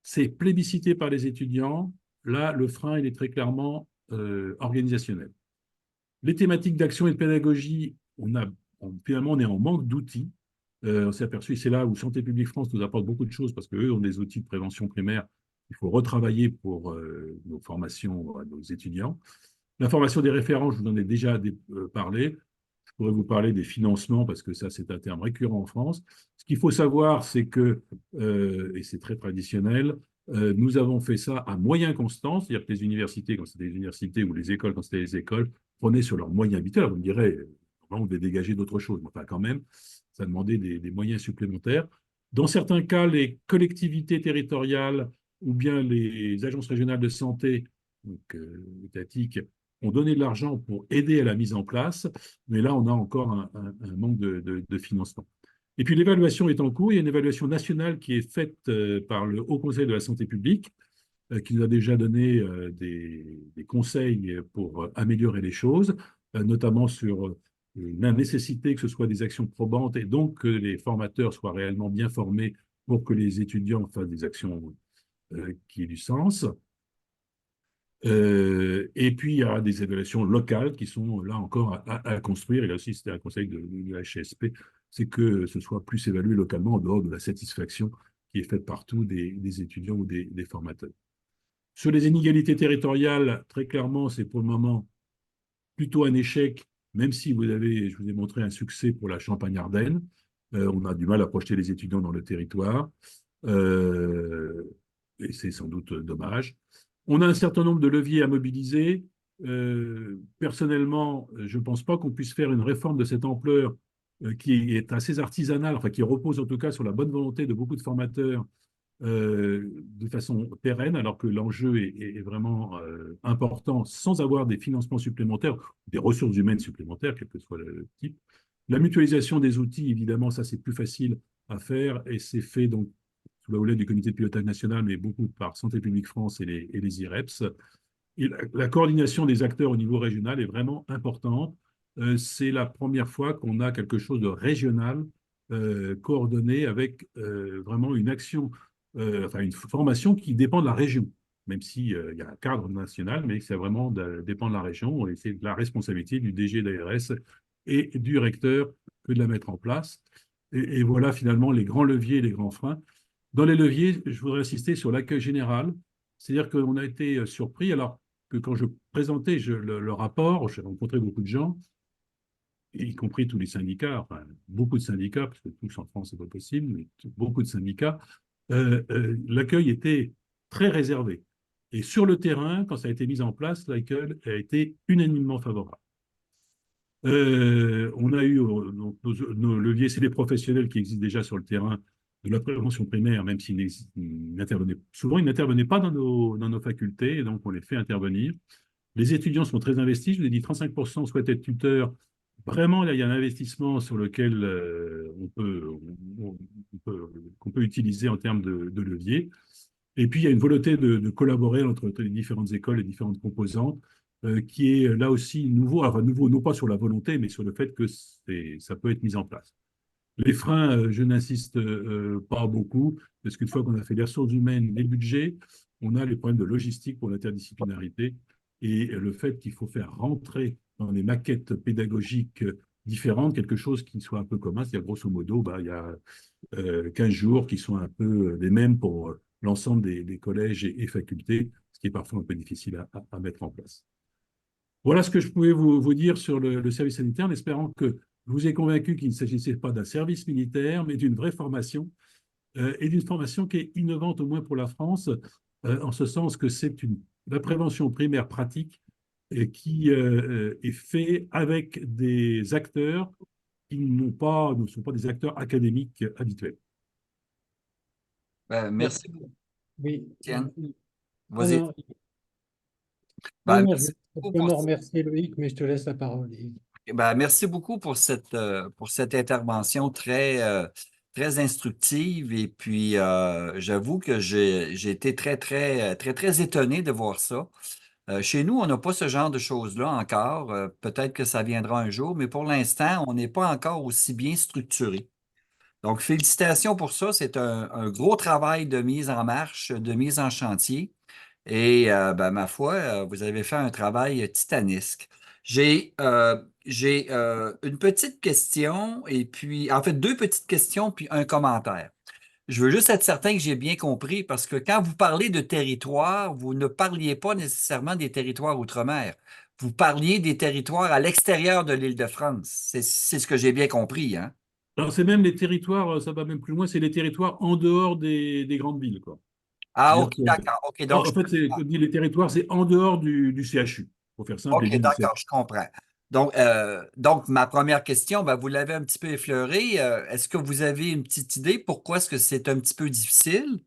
C'est plébiscité par les étudiants. Là, le frein, il est très clairement organisationnel. Les thématiques d'action et de pédagogie, finalement, on est en manque d'outils. On s'est aperçu, c'est là où Santé publique France nous apporte beaucoup de choses parce qu'eux ont des outils de prévention primaire. Il faut retravailler pour nos formations à nos étudiants. La formation des référents, je vous en ai déjà parlé. Je pourrais vous parler des financements parce que ça, c'est un terme récurrent en France. Ce qu'il faut savoir, c'est que, et c'est très traditionnel, nous avons fait ça à moyens constants, c'est-à-dire que les universités, quand c'était des universités, ou les écoles, quand c'était les écoles, prenaient sur leurs moyens habituels. Vous me direz, on devait dégager d'autres choses. Mais enfin, quand même, ça demandait des moyens supplémentaires. Dans certains cas, les collectivités territoriales ou bien les agences régionales de santé, donc étatiques, ont donné de l'argent pour aider à la mise en place, mais là, on a encore un manque de financement. Et puis, l'évaluation est en cours. Il y a une évaluation nationale qui est faite par le Haut Conseil de la santé publique, qui nous a déjà donné des conseils pour améliorer les choses, notamment sur la nécessité que ce soit des actions probantes et donc que les formateurs soient réellement bien formés pour que les étudiants fassent des actions qui aient du sens. Et puis, il y a des évaluations locales qui sont là encore à construire. Et là aussi, c'était un conseil de l'HSP, c'est que ce soit plus évalué localement en dehors de la satisfaction qui est faite partout des étudiants ou des formateurs. Sur les inégalités territoriales, très clairement, c'est pour le moment plutôt un échec, même si je vous ai montré un succès pour la Champagne-Ardenne. On a du mal à projeter les étudiants dans le territoire. Et c'est sans doute dommage. On a un certain nombre de leviers à mobiliser. Personnellement, je ne pense pas qu'on puisse faire une réforme de cette ampleur qui est assez artisanale, enfin qui repose en tout cas sur la bonne volonté de beaucoup de formateurs de façon pérenne, alors que l'enjeu est vraiment important sans avoir des financements supplémentaires, des ressources humaines supplémentaires, quel que soit le type. La mutualisation des outils, évidemment, ça c'est plus facile à faire et c'est fait donc sous la houlette du comité de pilotage national, mais beaucoup par Santé publique France et les IREPS. Et la coordination des acteurs au niveau régional est vraiment importante. C'est la première fois qu'on a quelque chose de régional coordonné avec vraiment une action, enfin une formation qui dépend de la région, même s'il y a un cadre national, mais ça vraiment dépend de la région et c'est de la responsabilité du DG d'ARS et du recteur que de la mettre en place. Et voilà finalement les grands leviers et les grands freins. Dans les leviers, je voudrais insister sur l'accueil général, c'est-à-dire qu'on a été surpris, alors que quand je présentais le rapport, j'ai rencontré beaucoup de gens, y compris tous les syndicats, enfin beaucoup de syndicats, parce que tous en France, c'est pas possible, mais beaucoup de syndicats, l'accueil était très réservé. Et sur le terrain, quand ça a été mis en place, l'accueil a été unanimement favorable. On a eu nos leviers, c'est les professionnels qui existent déjà sur le terrain de la prévention primaire, même s'ils n'intervenaient souvent, ils n'intervenaient pas dans nos facultés, et donc on les fait intervenir. Les étudiants sont très investis, je vous ai dit 35% souhaitent être tuteurs. Vraiment, là, il y a un investissement sur lequel qu'on peut utiliser en termes de levier. Et puis, il y a une volonté de collaborer entre les différentes écoles et différentes composantes, qui est là aussi nouveau, enfin nouveau, non pas sur la volonté, mais sur le fait que ça peut être mis en place. Les freins, je n'insiste pas beaucoup, parce qu'une fois qu'on a fait les ressources humaines, les budgets, on a les problèmes de logistique pour l'interdisciplinarité et le fait qu'il faut faire rentrer dans les maquettes pédagogiques différentes quelque chose qui soit un peu commun. C'est-à-dire, grosso modo, il y a 15 jours qui sont un peu les mêmes pour l'ensemble des collèges et facultés, ce qui est parfois un peu difficile à mettre en place. Voilà ce que je pouvais vous dire sur le service sanitaire, en espérant que je vous ai convaincu qu'il ne s'agissait pas d'un service militaire, mais d'une vraie formation, et d'une formation qui est innovante au moins pour la France, en ce sens que c'est la prévention primaire pratique et qui est faite avec des acteurs qui ne sont pas des acteurs académiques habituels. Merci, Oui. Étienne. Non, Vas-y. non. Ben, Non, je merci vais beaucoup simplement pour, remercier Loïc, mais je te laisse la parole. merci beaucoup pour cette intervention très instructive. Et puis, j'avoue que j'ai été très étonné de voir ça. Chez nous, on n'a pas ce genre de choses-là encore. Peut-être que ça viendra un jour, mais pour l'instant, on n'est pas encore aussi bien structuré. Donc, félicitations pour ça. C'est un gros travail de mise en marche, de mise en chantier. Et ben, ma foi, vous avez fait un travail titanesque. J'ai une petite question et puis, en fait, deux petites questions puis un commentaire. Je veux juste être certain que j'ai bien compris parce que quand vous parlez de territoire, vous ne parliez pas nécessairement des territoires outre-mer. Vous parliez des territoires à l'extérieur de l'Île-de-France. C'est ce que j'ai bien compris, hein? Alors, c'est même les territoires, ça va même plus loin, c'est les territoires en dehors des grandes villes, quoi. Ah, C'est-à-dire OK, que, d'accord. OK, donc, en fait, quand on dit les territoires, c'est en dehors du CHU, pour faire simple, les OK, villes du CHU. d'accord, je comprends. Donc, ma première question, ben, vous l'avez un petit peu effleurée. Est-ce que vous avez une petite idée pourquoi est-ce que c'est un petit peu difficile?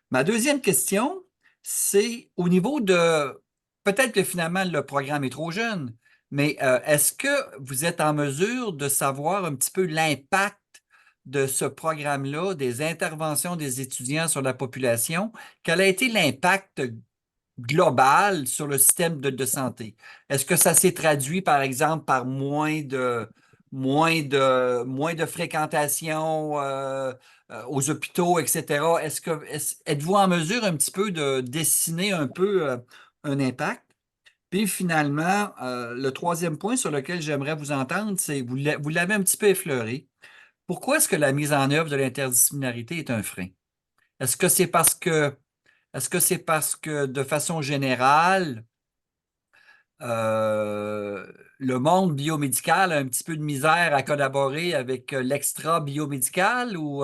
Ma deuxième question, c'est au niveau de, peut-être que finalement le programme est trop jeune, mais est-ce que vous êtes en mesure de savoir un petit peu l'impact de ce programme-là, des interventions des étudiants sur la population? Quel a été l'impact global sur le système de santé? Est-ce que ça s'est traduit, par exemple, par moins de fréquentation aux hôpitaux, etc.? Êtes-vous en mesure un petit peu de dessiner un peu un impact? Puis finalement, le troisième point sur lequel j'aimerais vous entendre, c'est, vous l'avez un petit peu effleuré. Pourquoi est-ce que la mise en œuvre de l'interdisciplinarité est un frein? Est-ce que c'est parce que est-ce que c'est parce que, de façon générale, euh, le monde biomédical a un petit peu de misère à collaborer avec l'extra biomédical ou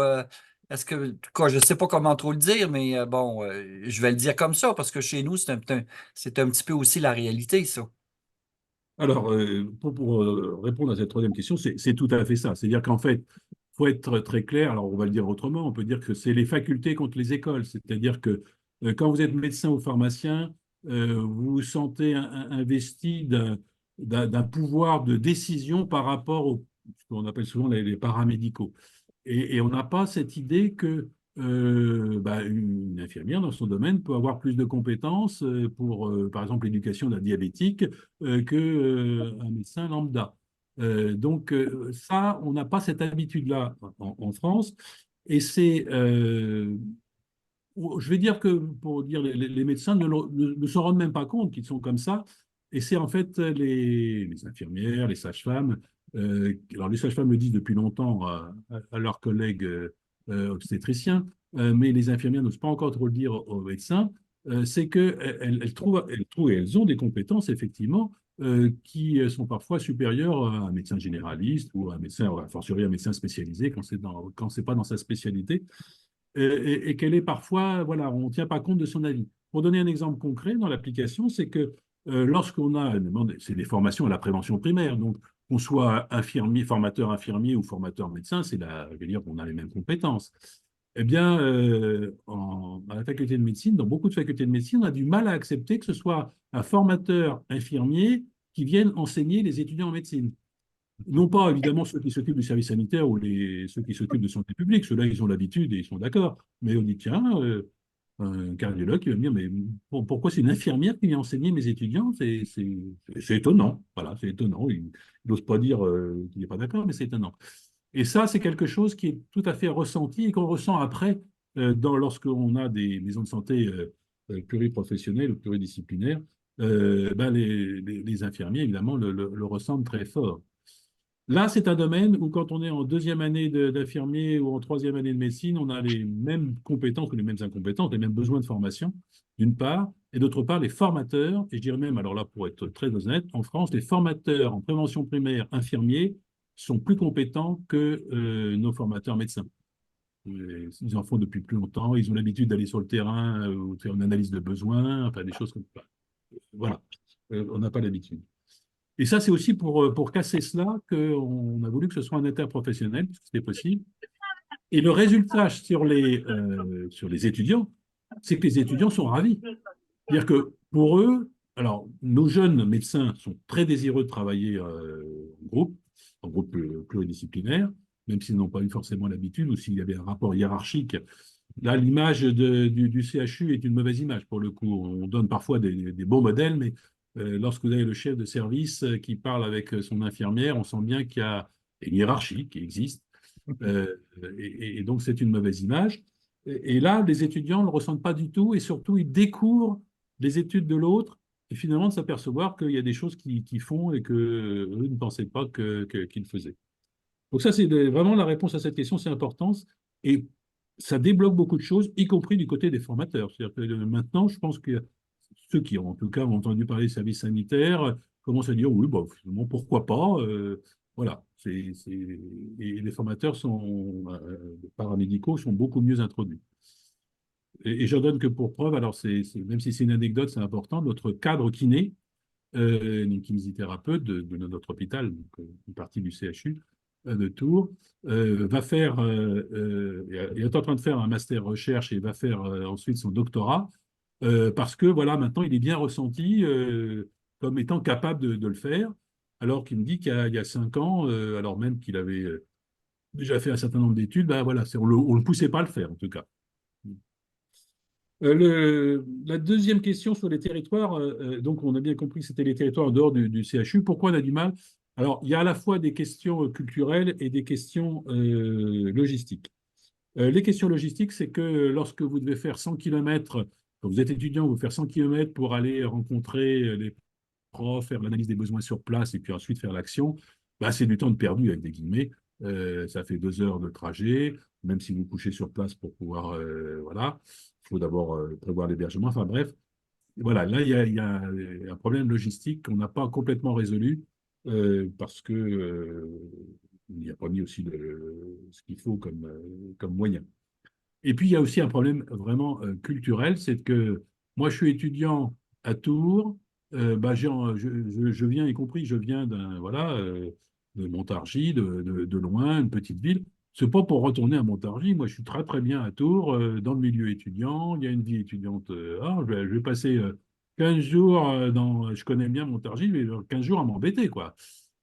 est-ce que, quoi, je ne sais pas comment trop le dire, mais bon, je vais le dire comme ça parce que chez nous, c'est un petit peu aussi la réalité, ça. Alors, pour répondre à cette troisième question, c'est tout à fait ça. C'est-à-dire qu'en fait, il faut être très clair. Alors, on va le dire autrement. On peut dire que c'est les facultés contre les écoles. C'est-à-dire que quand vous êtes médecin ou pharmacien, vous vous sentez investi d'un pouvoir de décision par rapport au ce qu'on appelle souvent les paramédicaux. Et on n'a pas cette idée que une infirmière dans son domaine peut avoir plus de compétences pour, par exemple, l'éducation d'un diabétique qu'un médecin lambda. Ça, on n'a pas cette habitude-là en France. Et je vais dire que, pour dire, les médecins ne s'en rendent même pas compte qu'ils sont comme ça. Et c'est en fait les infirmières, les sages-femmes. Alors, les sages-femmes le disent depuis longtemps à leurs collègues obstétriciens, mais les infirmières n'osent pas encore trop le dire aux médecins. C'est qu'elles trouvent et elles ont des compétences, effectivement, qui sont parfois supérieures à un médecin généraliste ou à un médecin, a fortiori un médecin spécialisé quand c'est pas dans sa spécialité et qu'elle est parfois, voilà, on ne tient pas compte de son avis. Pour donner un exemple concret dans l'application, c'est que lorsqu'on a, c'est des formations à la prévention primaire, donc qu'on soit infirmier, formateur infirmier ou formateur médecin, je veux dire qu'on a les mêmes compétences. Eh bien, à la faculté de médecine, dans beaucoup de facultés de médecine, on a du mal à accepter que ce soit un formateur infirmier qui vienne enseigner les étudiants en médecine. Non pas, évidemment, ceux qui s'occupent du service sanitaire ou ceux qui s'occupent de santé publique, ceux-là, ils ont l'habitude et ils sont d'accord. Mais on dit, tiens, un cardiologue qui va me dire, mais pourquoi c'est une infirmière qui vient enseigner mes étudiants? C'est étonnant. Voilà, c'est étonnant. Il n'ose pas dire qu'il n'est pas d'accord, mais c'est étonnant. Et ça, c'est quelque chose qui est tout à fait ressenti et qu'on ressent après lorsqu'on a des maisons de santé pluriprofessionnelles ou pluridisciplinaires. Les infirmiers, évidemment, le ressentent très fort. Là, c'est un domaine où, quand on est en deuxième année d'infirmier ou en troisième année de médecine, on a les mêmes compétences ou les mêmes incompétences, les mêmes besoins de formation, d'une part, et d'autre part, les formateurs, et je dirais même, alors là, pour être très honnête, en France, les formateurs en prévention primaire infirmiers sont plus compétents que nos formateurs médecins. Ils en font depuis plus longtemps, ils ont l'habitude d'aller sur le terrain ou de faire une analyse de besoins, enfin des choses comme ça. Voilà, on n'a pas l'habitude. Et ça, c'est aussi pour casser cela qu'on a voulu que ce soit un interprofessionnel, parce que c'était possible. Et le résultat sur les étudiants, c'est que les étudiants sont ravis. C'est-à-dire que pour eux, alors, nos jeunes médecins sont très désireux de travailler en groupe pluridisciplinaire, même s'ils n'ont pas eu forcément l'habitude ou s'il y avait un rapport hiérarchique là, l'image du CHU est une mauvaise image pour le coup. On donne parfois des bons modèles, mais lorsque vous avez le chef de service qui parle avec son infirmière, on sent bien qu'il y a une hiérarchie qui existe. Euh, et donc, c'est une mauvaise image. Et là, les étudiants ne le ressentent pas du tout, et surtout, ils découvrent les études de l'autre, et finalement, de s'apercevoir qu'il y a des choses qu'ils font et qu'eux ne pensaient pas qu'ils faisaient. Donc ça, c'est vraiment la réponse à cette question, c'est important. Et ça débloque beaucoup de choses, y compris du côté des formateurs. C'est-à-dire que maintenant, je pense que ceux qui, en tout cas, ont entendu parler des services sanitaires commencent à dire, oui, bah, finalement, pourquoi pas voilà. Et les formateurs paramédicaux sont beaucoup mieux introduits. Et j'en donne que pour preuve, alors même si c'est une anecdote, c'est important, notre cadre kiné, une kinésithérapeute de notre hôpital, donc, une partie du CHU de Tours, va faire, est en train de faire un master recherche et va faire ensuite son doctorat, parce que voilà, maintenant il est bien ressenti comme étant capable de le faire, alors qu'il me dit qu'il y a 5 ans, alors même qu'il avait déjà fait un certain nombre d'études, ben voilà, on ne le poussait pas à le faire en tout cas. La deuxième question sur les territoires, donc on a bien compris que c'était les territoires en dehors du CHU. Pourquoi on a du mal? Alors, il y a à la fois des questions culturelles et des questions logistiques. Les questions logistiques, c'est que lorsque vous devez faire 100 km, quand vous êtes étudiant, vous faire 100 km pour aller rencontrer les profs, faire l'analyse des besoins sur place et puis ensuite faire l'action, bah, c'est du temps de perdu avec des guillemets. Ça fait 2 heures de trajet, même si vous couchez sur place pour pouvoir, voilà. Il faut d'abord prévoir l'hébergement. Enfin bref, voilà, là, il y a un problème logistique qu'on n'a pas complètement résolu parce que il n'y a pas mis aussi ce qu'il faut comme moyen. Et puis, il y a aussi un problème vraiment culturel, c'est que moi, je suis étudiant à Tours, bah, je viens, y compris, je viens voilà, de Montargis, de loin, une petite ville. C'est pas pour retourner à Montargis. Moi, je suis très, très bien à Tours, dans le milieu étudiant. Il y a une vie étudiante. Je vais passer 15 jours je connais bien Montargis, mais 15 jours à m'embêter, quoi.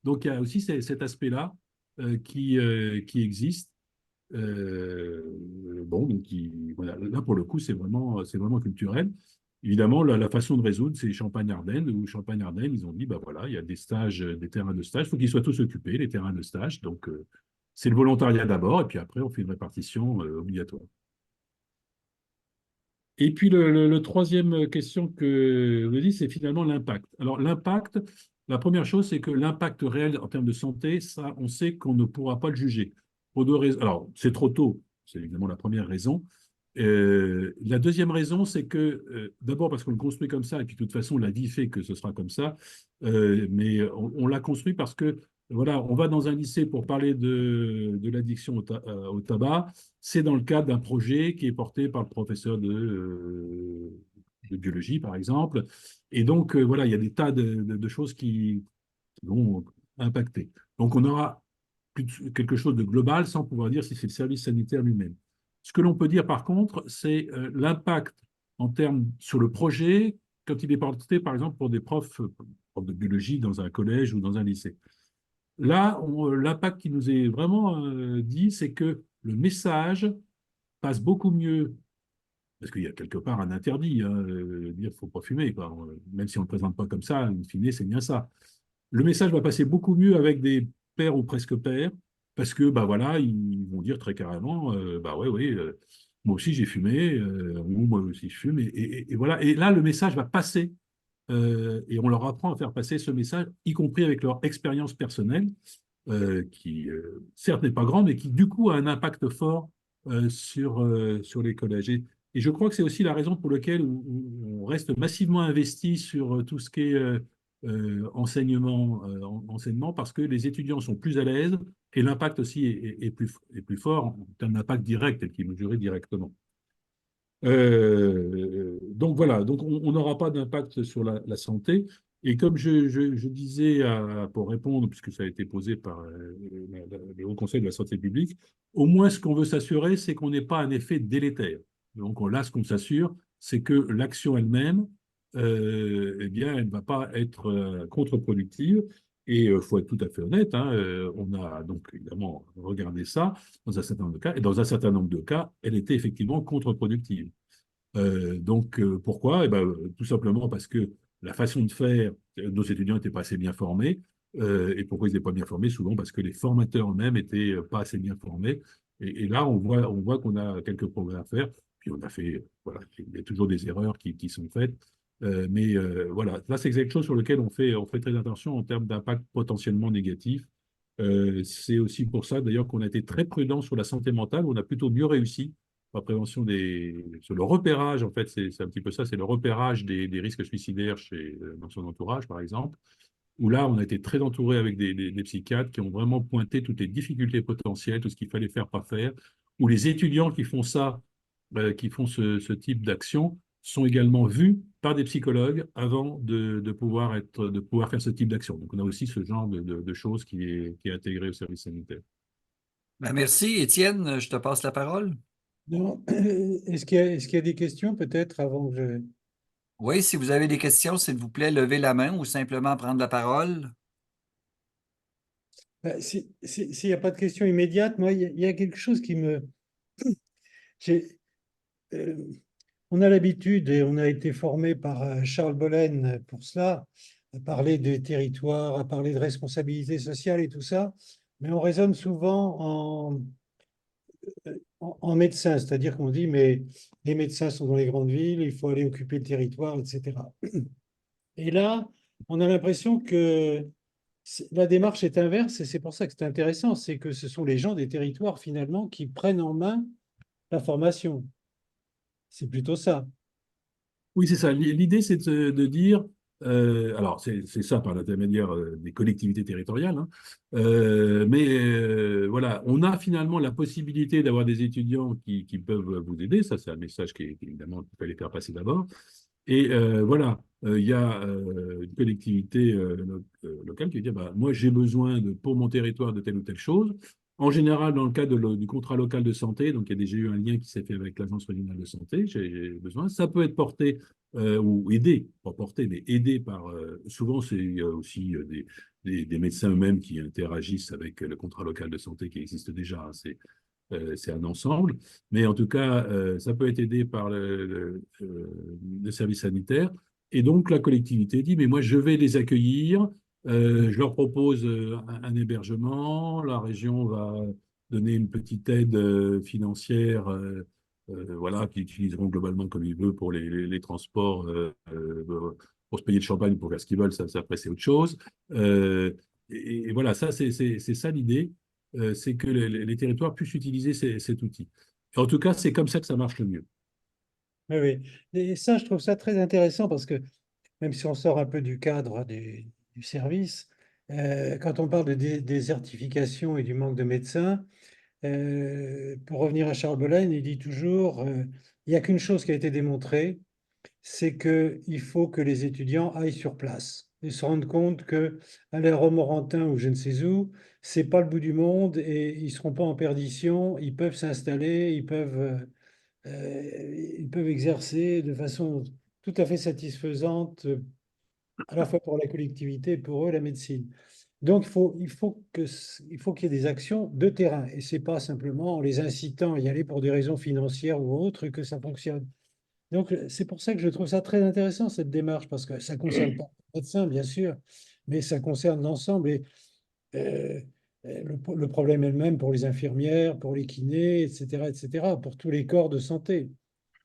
Donc, il y a aussi cet aspect-là qui existe. Bon, donc voilà, là pour le coup, c'est vraiment culturel. Évidemment, la façon de résoudre, c'est Champagne-Ardenne, où Champagne-Ardenne, ils ont dit, bah voilà, il y a des stages, des terrains de stage, il faut qu'ils soient tous occupés, les terrains de stage. Donc, c'est le volontariat d'abord, et puis après, on fait une répartition obligatoire. Et puis, le troisième question que je dis, c'est finalement l'impact. Alors, l'impact, la première chose, c'est que l'impact réel en termes de santé, ça, on sait qu'on ne pourra pas le juger. Pour 2 raisons. Alors, c'est trop tôt, c'est évidemment la première raison. La deuxième raison, c'est que, d'abord parce qu'on le construit comme ça, et puis de toute façon, la vie fait que ce sera comme ça, mais on l'a construit parce que, voilà, on va dans un lycée pour parler de l'addiction au tabac, c'est dans le cadre d'un projet qui est porté par le professeur de biologie, par exemple, et donc, voilà, il y a des tas de choses qui vont impacter. Donc, on aura quelque chose de global sans pouvoir dire si c'est le service sanitaire lui-même. Ce que l'on peut dire par contre, c'est l'impact en termes sur le projet quand il est porté par exemple pour des profs de biologie dans un collège ou dans un lycée. Là, l'impact qui nous est vraiment dit, c'est que le message passe beaucoup mieux, parce qu'il y a quelque part un interdit, hein, dire qu'il ne faut pas fumer, quoi. Même si on ne le présente pas comme ça, in fine, c'est bien ça. Le message va passer beaucoup mieux avec des pairs ou presque pairs, parce que bah voilà, ils vont dire très carrément, bah ouais, ouais, moi aussi j'ai fumé, ou moi aussi je fume, et voilà. Et là, le message va passer, et on leur apprend à faire passer ce message, y compris avec leur expérience personnelle, qui certes n'est pas grande, mais qui du coup a un impact fort sur les collèges. Et je crois que c'est aussi la raison pour laquelle on reste massivement investi sur tout ce qui est enseignement, parce que les étudiants sont plus à l'aise et l'impact aussi est plus fort en termes d'impact direct, tel qu'il est mesuré directement. Donc voilà, donc on n'aura pas d'impact sur la santé. Et comme je disais pour répondre, puisque ça a été posé par le Haut Conseil de la santé publique, au moins ce qu'on veut s'assurer, c'est qu'on n'ait pas un effet délétère. Donc là, ce qu'on s'assure, c'est que l'action elle-même, eh bien, elle ne va pas être contre-productive. Et il faut être tout à fait honnête, hein, on a donc évidemment regardé ça dans un certain nombre de cas, et dans un certain nombre de cas, elle était effectivement contre-productive. Pourquoi? Eh ben, tout simplement parce que la façon de faire, nos étudiants n'étaient pas assez bien formés. Et pourquoi ils n'étaient pas bien formés? Souvent parce que les formateurs eux-mêmes n'étaient pas assez bien formés. Et là, on voit qu'on a quelques progrès à faire. Puis on a fait, voilà, il y a toujours des erreurs qui sont faites. Voilà, là, c'est quelque chose sur lequel on fait très attention en termes d'impact potentiellement négatif. C'est aussi pour ça, d'ailleurs, qu'on a été très prudent sur la santé mentale. On a plutôt mieux réussi la prévention sur le repérage, en fait, c'est un petit peu ça, c'est le repérage des risques suicidaires dans son entourage, par exemple, où là, on a été très entouré avec des psychiatres qui ont vraiment pointé toutes les difficultés potentielles, tout ce qu'il fallait faire, pas faire, où les étudiants qui font ça, qui font ce type d'action, sont également vus par des psychologues avant de pouvoir faire ce type d'action. Donc, on a aussi ce genre de choses qui est intégré au service sanitaire. Ben, merci, Étienne. Je te passe la parole. Non. Est-ce qu'il y a des questions peut-être avant que je... Oui, si vous avez des questions, s'il vous plaît, levez la main ou simplement prendre la parole. S'il n'y a pas de questions immédiates, moi, il y a quelque chose qui me... j'ai- euh, on a l'habitude et on a été formé par Charles Bollen pour cela, à parler des territoires, à parler de responsabilité sociale et tout ça, mais on raisonne souvent en médecin, c'est-à-dire qu'on dit, mais les médecins sont dans les grandes villes, il faut aller occuper le territoire, etc. Et là, on a l'impression que la démarche est inverse et c'est pour ça que c'est intéressant, c'est que ce sont les gens des territoires finalement qui prennent en main la formation. C'est plutôt ça. Oui, c'est ça. L'idée, c'est de dire, alors c'est ça par l'intermédiaire des collectivités territoriales, hein. Voilà, on a finalement la possibilité d'avoir des étudiants qui peuvent vous aider. Ça, c'est un message évidemment qu'il fallait faire passer d'abord. Et voilà, il y a une collectivité locale qui dit, bah, moi j'ai besoin pour mon territoire de telle ou telle chose. En général, dans le cadre du contrat local de santé, donc il y a déjà eu un lien qui s'est fait avec l'Agence régionale de santé, j'ai besoin. Ça peut être porté ou aidé, pas porté, mais aidé par, souvent c'est aussi des médecins eux-mêmes qui interagissent avec le contrat local de santé qui existe déjà, hein. C'est un ensemble, mais en tout cas, ça peut être aidé par le service sanitaire. Et donc, la collectivité dit, mais moi, je vais les accueillir, je leur propose un hébergement, la région va donner une petite aide financière, voilà, qu'ils utiliseront globalement comme ils veulent pour les transports, pour se payer le champagne, pour faire ce qu'ils veulent, ça après, c'est autre chose. Euh, et voilà, ça, c'est ça l'idée, c'est que les territoires puissent utiliser cet outil. En tout cas, c'est comme ça que ça marche le mieux. Oui, oui. Et ça, je trouve ça très intéressant parce que même si on sort un peu du cadre du service, quand on parle de désertification et du manque de médecins, pour revenir à Charles Bollen, il dit toujours, il n'y a qu'une chose qui a été démontrée, c'est qu'il faut que les étudiants aillent sur place et se rendent compte que aller à Romorantin ou je ne sais où, c'est pas le bout du monde et ils seront pas en perdition, ils peuvent s'installer, ils peuvent exercer de façon tout à fait satisfaisante, à la fois pour la collectivité et pour eux, la médecine. Donc, il faut qu'il y ait des actions de terrain. Et ce n'est pas simplement en les incitant à y aller pour des raisons financières ou autres que ça fonctionne. Donc, c'est pour ça que je trouve ça très intéressant, cette démarche, parce que ça ne concerne pas les médecins, bien sûr, mais ça concerne l'ensemble. Et euh, le problème est le même pour les infirmières, pour les kinés, etc., pour tous les corps de santé.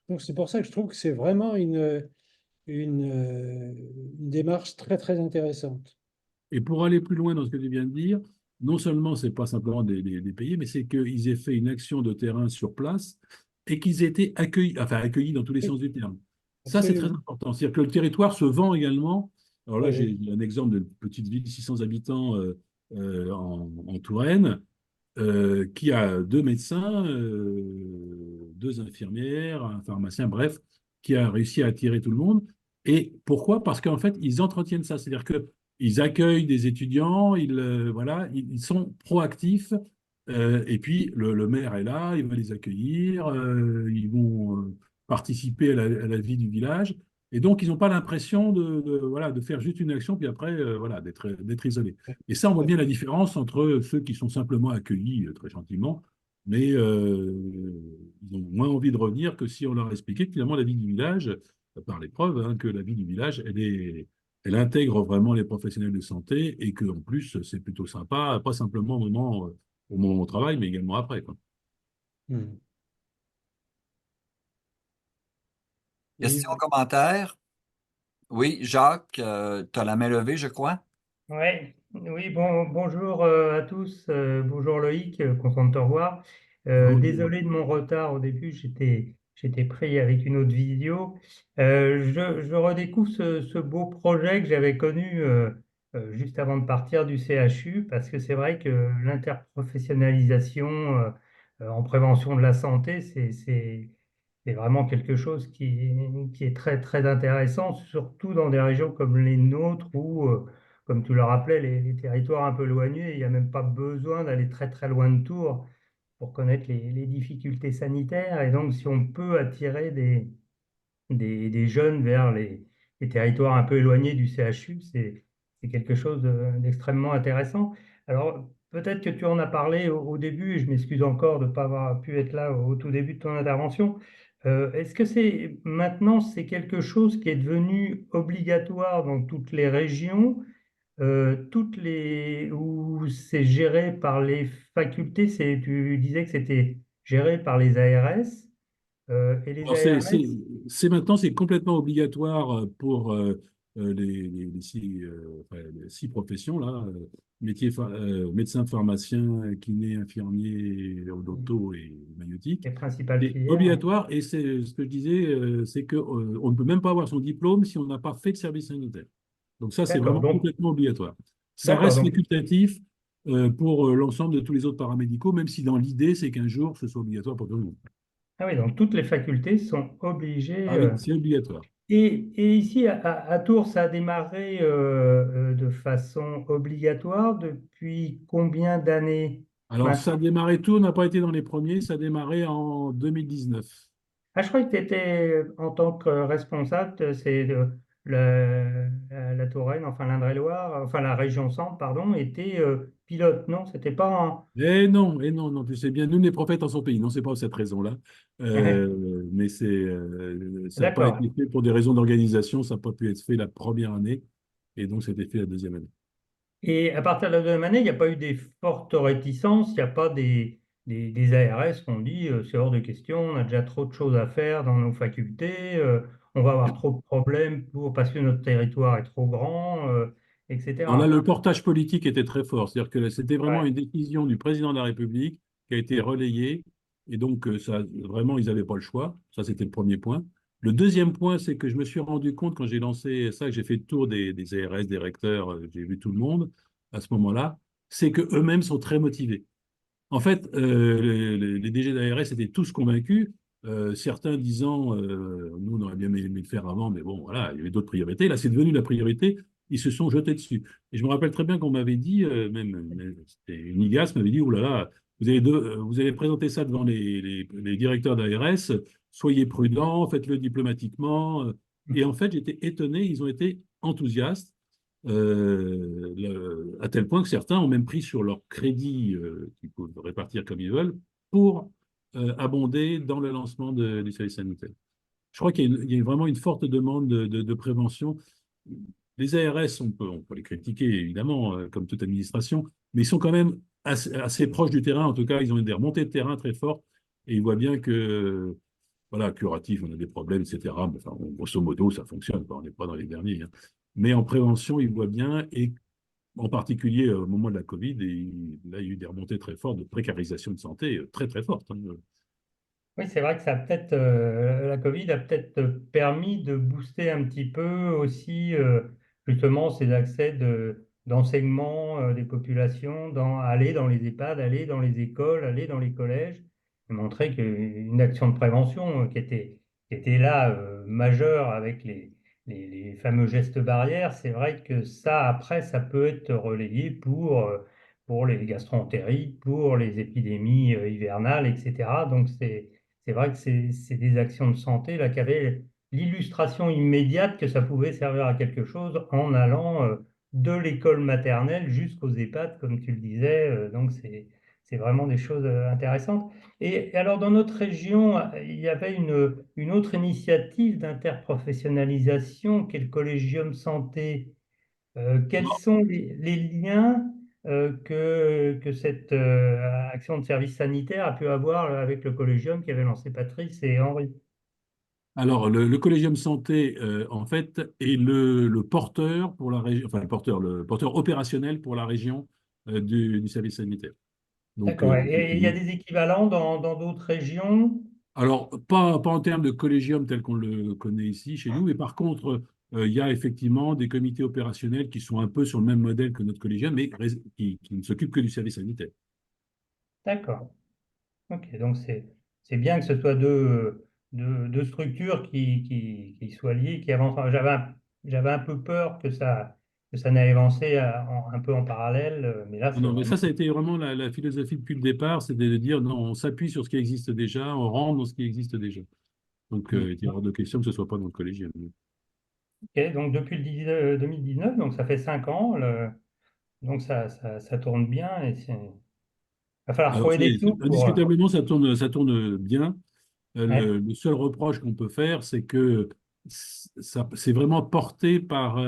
Donc, c'est pour ça que je trouve que c'est vraiment une démarche très, très intéressante. Et pour aller plus loin dans ce que tu viens de dire, non seulement c'est pas simplement des payer, mais c'est qu'ils aient fait une action de terrain sur place et qu'ils aient été accueillis, enfin accueillis dans tous les Oui, sens du terme. Ça, c'est très absolument. important. C'est-à-dire que le territoire se vend également. Alors là, Oui, j'ai oui. un exemple de petite ville de 600 habitants en Touraine, qui a deux médecins, deux infirmières, un pharmacien, bref, qui a réussi à attirer tout le monde. Et pourquoi? Parce qu'en fait, ils entretiennent ça. C'est-à-dire qu'ils accueillent des étudiants, voilà, ils sont proactifs. Et puis, le maire est là, il va les accueillir, ils vont participer à la vie du village. Et donc, ils n'ont pas l'impression voilà, de faire juste une action, puis après, voilà, d'être isolés. Et ça, on voit bien la différence entre ceux qui sont simplement accueillis très gentiment, mais ils ont moins envie de revenir que si on leur expliquait que finalement, la vie du village, par les preuves, hein, que la vie du village, elle intègre vraiment les professionnels de santé et qu'en plus, c'est plutôt sympa, pas simplement au moment où on travaille, mais également après, quoi. Hmm. Question, Yves. commentaire? Oui, Jacques, tu as la main levée, je crois. Ouais, oui, bonjour à tous. Bonjour Loïc, content de te revoir. Bonjour. Désolé de mon retard au début, j'étais pris avec une autre vidéo. Je redécouvre ce beau projet que j'avais connu juste avant de partir du CHU, parce que c'est vrai que l'interprofessionnalisation en prévention de la santé, c'est vraiment quelque chose qui est très, très intéressant, surtout dans des régions comme les nôtres où comme tu le rappelais, les territoires un peu éloignés, il n'y a même pas besoin d'aller très très loin de Tours pour connaître les difficultés sanitaires. Et donc, si on peut attirer des jeunes vers les territoires un peu éloignés du CHU, c'est quelque chose d'extrêmement intéressant. Alors, peut-être que tu en as parlé au début, et je m'excuse encore de ne pas avoir pu être là au tout début de ton intervention. Est-ce que c'est maintenant, c'est quelque chose qui est devenu obligatoire dans toutes les régions? Toutes les où c'est géré par les facultés, tu disais que c'était géré par les ARS et les Alors, ARS. maintenant, c'est complètement obligatoire pour les 6 professions, là, médecin, pharmacien, kiné, infirmier, odonto et maïeutique. Les principales C'est filières, ouais. obligatoire et c'est ce que je disais, c'est que on ne peut même pas avoir son diplôme si on n'a pas fait de service sanitaire. Donc ça, c'est D'accord, vraiment complètement obligatoire. Ça d'accord, reste donc, facultatif pour l'ensemble de tous les autres paramédicaux, même si dans l'idée, c'est qu'un jour, ce soit obligatoire pour tout le monde. ah oui, donc toutes les facultés sont obligées. Ah oui, c'est obligatoire. Et ici, à Tours, ça a démarré de façon obligatoire depuis combien d'années Alors, ça a maintenant? démarré, tout n'a pas été dans les premiers, ça a démarré en 2019. Ah, je crois que tu étais en tant que responsable, c'est la Touraine, enfin l'Indre-et-Loire, enfin la région Centre, pardon, était pilote, non? C'était pas en... Et non, non, tu sais bien, nous, les prophètes en son pays. Non, c'est pas pour cette raison-là. Mais ça n'a pas D'accord. été fait pour des raisons d'organisation, ça n'a pas pu être fait la première année, et donc c'était fait la deuxième année. Et à partir de la deuxième année, il n'y a pas eu des fortes réticences, il n'y a pas des ARS qui ont dit c'est hors de question, on a déjà trop de choses à faire dans nos facultés, on va avoir trop de problèmes parce que notre territoire est trop grand, Non, là, etc. le portage politique était très fort. C'est-à-dire que c'était vraiment Ouais. une décision du président de la République qui a été relayée. Et donc, ça, vraiment, ils n'avaient pas le choix. Ça, c'était le premier point. Le deuxième point, c'est que je me suis rendu compte quand j'ai lancé ça, que j'ai fait le tour des ARS, des recteurs, j'ai vu tout le monde à ce moment-là, c'est qu'eux-mêmes sont très motivés. En fait, les DG d'ARS étaient tous convaincus, certains disant nous, on aurait bien aimé le faire avant, mais bon, voilà, il y avait d'autres priorités. Là, c'est devenu la priorité, ils se sont jetés dessus. Et je me rappelle très bien qu'on m'avait dit, c'était une IGAS, m'avait dit oh là là, vous allez présenter ça devant les directeurs d'ARS, soyez prudents, faites-le diplomatiquement. Et en fait, j'étais étonné, ils ont été enthousiastes à tel point que certains ont même pris sur leur crédit, qu'ils peuvent répartir comme ils veulent, pour abonder dans le lancement du service sanitaire. Je crois qu'il y a vraiment une forte demande de prévention. Les ARS, on peut les critiquer, évidemment, comme toute administration, mais ils sont quand même assez proches du terrain. En tout cas, ils ont des remontées de terrain très fortes et ils voient bien que, voilà, curatif, on a des problèmes, etc. Mais enfin, grosso modo, ça fonctionne, quoi. On n'est pas dans les derniers, hein. Mais en prévention, ils voient bien, et en particulier au moment de la Covid, et là, il y a eu des remontées très fortes de précarisation de santé, très, très fortes, hein. Oui, c'est vrai que la Covid a peut-être permis de booster un petit peu aussi justement ces accès d'enseignement des populations, aller dans les EHPAD, aller dans les écoles, aller dans les collèges, et montrer qu'une action de prévention qui était là majeure avec les fameux gestes barrières, c'est vrai que ça, après, ça peut être relayé pour les gastroentérites, pour les épidémies hivernales, etc. Donc, c'est vrai que c'est des actions de santé là, qui avaient l'illustration immédiate que ça pouvait servir à quelque chose en allant de l'école maternelle jusqu'aux EHPAD, comme tu le disais. Donc, c'est vraiment des choses intéressantes. Et alors, dans notre région, il y avait une autre initiative d'interprofessionnalisation qui est le Collégium Santé. Quels sont les liens que cette action de service sanitaire a pu avoir avec le Collégium qu'avaient lancé Patrice et Henri? Alors, le Collégium Santé, en fait, est le porteur pour la région, enfin le porteur opérationnel pour la région du service sanitaire. Donc, D'accord. Et il y a des équivalents dans d'autres régions? alors, pas en termes de collégium tel qu'on le connaît ici, chez nous, mais par contre, il y a effectivement des comités opérationnels qui sont un peu sur le même modèle que notre collégium, mais qui ne s'occupent que du service sanitaire. D'accord. Ok. Donc c'est bien que ce soit deux structures qui soient liées, qui avancent. J'avais un peu peur que ça n'ait avancé un peu en parallèle, mais là Non, c'est non, mais vraiment. ça a été vraiment la philosophie depuis le départ, c'est de dire non, on s'appuie sur ce qui existe déjà, on rentre dans ce qui existe déjà. Donc, Mm. il y aura de question que ce ne soit pas dans le collégium. Ok. Donc depuis le 2019, donc ça fait 5 ans. Donc ça tourne bien et il va falloir Alors, trouver des sous pour. indiscutablement, ça tourne bien. Ouais. Le seul reproche qu'on peut faire, c'est que c'est vraiment porté par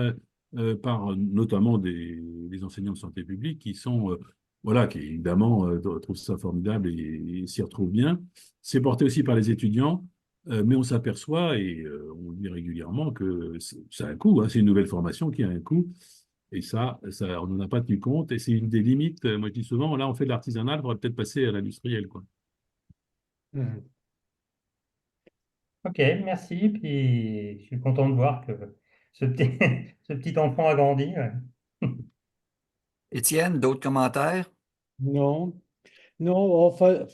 notamment des enseignants de santé publique qui sont, voilà, qui évidemment trouvent ça formidable et s'y retrouvent bien. C'est porté aussi par les étudiants, mais on s'aperçoit et on dit régulièrement que ça a un coût, hein, c'est une nouvelle formation qui a un coût. Et on n'en a pas tenu compte. Et c'est une des limites. Moi, je dis souvent, là, on fait de l'artisanal, on va peut-être passer à l'industriel, quoi. Mm. Ok, merci. Puis je suis content de voir que ce petit, ce petit enfant a grandi. Ouais. Étienne, d'autres commentaires? Non, non, enfin,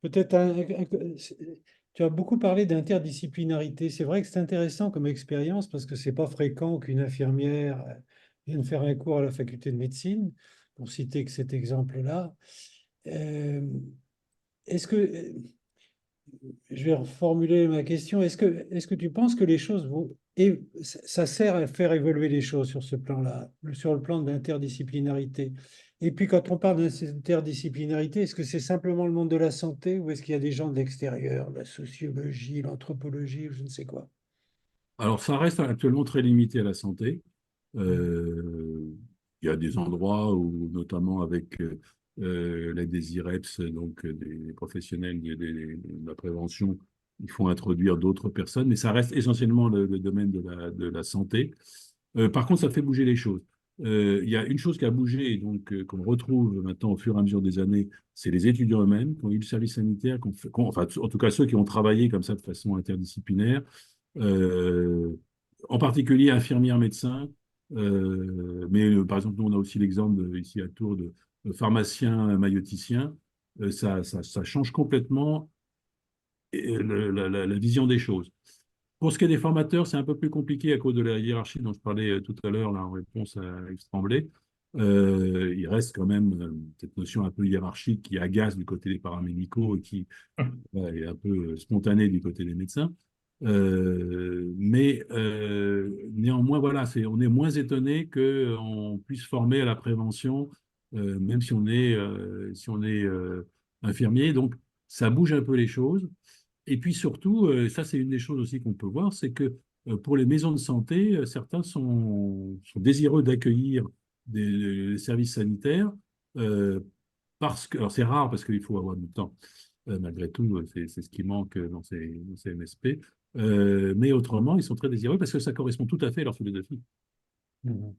peut-être tu as beaucoup parlé d'interdisciplinarité. C'est vrai que c'est intéressant comme expérience parce que c'est pas fréquent qu'une infirmière vienne faire un cours à la faculté de médecine, pour citer que cet exemple-là. Euh, est-ce que, je vais reformuler ma question, est-ce que tu penses que les choses vont, et ça sert à faire évoluer les choses sur ce plan-là, sur le plan de l'interdisciplinarité? Et puis quand on parle d'interdisciplinarité, est-ce que c'est simplement le monde de la santé ou est-ce qu'il y a des gens de l'extérieur, la sociologie, l'anthropologie ou je ne sais quoi? Alors, ça reste actuellement très limité à la santé. Il y a des endroits où, notamment avec l'aide des IREPS, donc des professionnels de la prévention, ils font introduire d'autres personnes, mais ça reste essentiellement le domaine de la santé. Par contre, ça fait bouger les choses. Il y a une chose qui a bougé, donc qu'on retrouve maintenant au fur et à mesure des années, c'est les étudiants eux-mêmes qui ont eu le service sanitaire, enfin, en tout cas ceux qui ont travaillé comme ça de façon interdisciplinaire, euh, en particulier infirmières, médecins, mais par exemple, nous, on a aussi l'exemple ici à Tours de pharmaciens maïoticiens. Ça change complètement la vision des choses. Pour ce qui est des formateurs, c'est un peu plus compliqué à cause de la hiérarchie dont je parlais tout à l'heure là, en réponse à Yves Tremblay. Il reste quand même cette notion un peu hiérarchique qui agace du côté des paramédicaux et qui est un peu spontanée du côté des médecins. Mais néanmoins, voilà, on est moins étonné qu'on puisse former à la prévention, même si on est infirmier. Donc, ça bouge un peu les choses. Et puis surtout, ça c'est une des choses aussi qu'on peut voir, c'est que pour les maisons de santé, certains sont désireux d'accueillir des services sanitaires parce que, alors c'est rare parce qu'il faut avoir du temps, malgré tout, c'est ce qui manque dans ces MSP, mais autrement, ils sont très désireux parce que ça correspond tout à fait à leur philosophie. Mhm.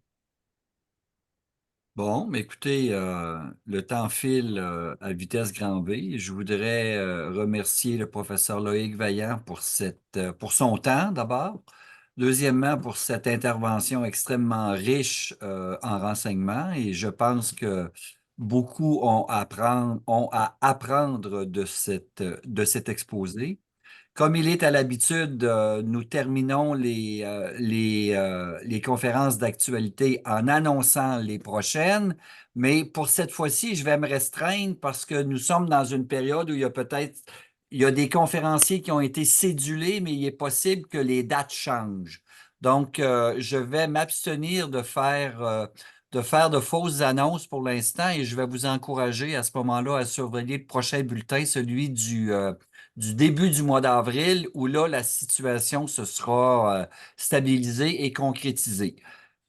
Bon, mais écoutez, le temps file à vitesse grand V. Je voudrais remercier le professeur Loïc Vaillant pour son temps d'abord. Deuxièmement, pour cette intervention extrêmement riche en renseignements. Et je pense que beaucoup ont à apprendre de cet exposé. Comme il est à l'habitude, nous terminons les conférences d'actualité en annonçant les prochaines, mais pour cette fois-ci, je vais me restreindre parce que nous sommes dans une période où il y a peut-être il y a des conférenciers qui ont été cédulés, mais il est possible que les dates changent. Donc, je vais m'abstenir de faire de fausses annonces pour l'instant et je vais vous encourager à ce moment-là à surveiller le prochain bulletin, celui du début du mois d'avril, où là, la situation se sera stabilisée et concrétisée.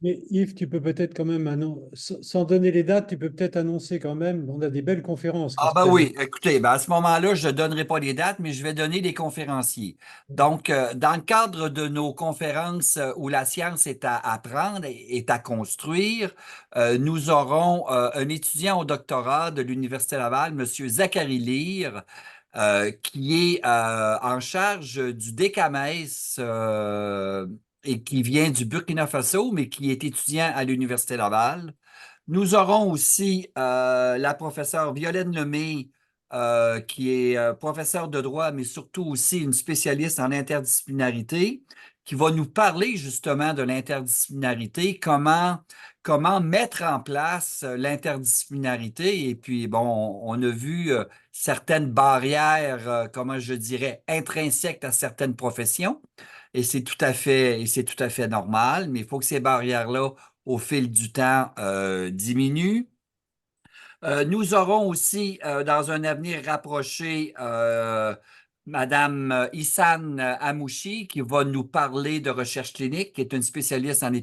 Mais Yves, tu peux peut-être quand même, sans donner les dates, tu peux peut-être annoncer quand même, on a des belles conférences qui Ah se ben présentent. oui, écoutez, ben à ce moment-là, je ne donnerai pas les dates, mais je vais donner des conférenciers. Donc, dans le cadre de nos conférences où la science est à apprendre et est à construire, nous aurons un étudiant au doctorat de l'Université Laval, M. Zachary Lire, qui est en charge du DKMS et qui vient du Burkina Faso, mais qui est étudiant à l'Université Laval. Nous aurons aussi la professeure Violaine Lemay, qui est professeure de droit, mais surtout aussi une spécialiste en interdisciplinarité, qui va nous parler justement de l'interdisciplinarité, comment mettre en place l'interdisciplinarité. Et puis, bon, on a vu certaines barrières, comment je dirais, intrinsèques à certaines professions. Et c'est tout à fait normal, mais il faut que ces barrières-là au fil du temps diminue. Nous aurons aussi, dans un avenir rapproché, Madame Issane Amouchi, qui va nous parler de recherche clinique, qui est une spécialiste en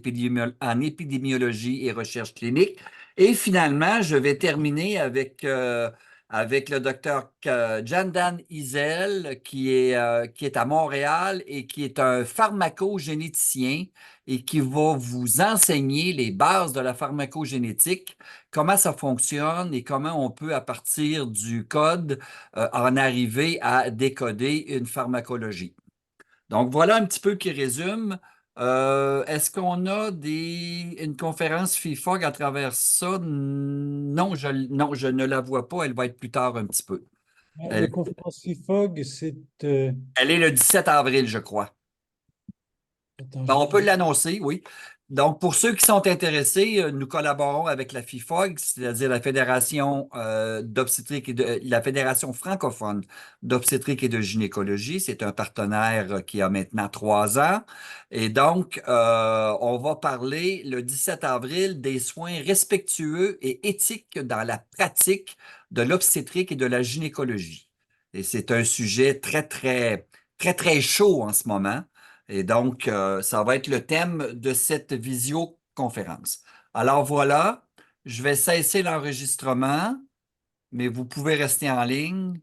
épidémiologie et recherche clinique. Et finalement, je vais terminer avec le docteur Jandan Izel, qui est à Montréal et qui est un pharmacogénéticien et qui va vous enseigner les bases de la pharmacogénétique, comment ça fonctionne et comment on peut, à partir du code, en arriver à décoder une pharmacologie. Donc, voilà un petit peu qui résume. Est-ce qu'on a une conférence FIFOG à travers ça? Non, je ne la vois pas. Elle va être plus tard un petit peu. La Elle, conférence FIFOG, elle est le 17 avril, je crois. attends, Ben, on peut l'annoncer, oui. Donc, pour ceux qui sont intéressés, nous collaborons avec la FIFOG, c'est-à-dire la Fédération d'obstétrique et la Fédération francophone d'obstétrique et de gynécologie. C'est un partenaire qui a maintenant 3 ans. Et donc, on va parler le 17 avril des soins respectueux et éthiques dans la pratique de l'obstétrique et de la gynécologie. Et c'est un sujet très, très, très, très chaud en ce moment. Et donc, ça va être le thème de cette visioconférence. Alors voilà, je vais cesser l'enregistrement, mais vous pouvez rester en ligne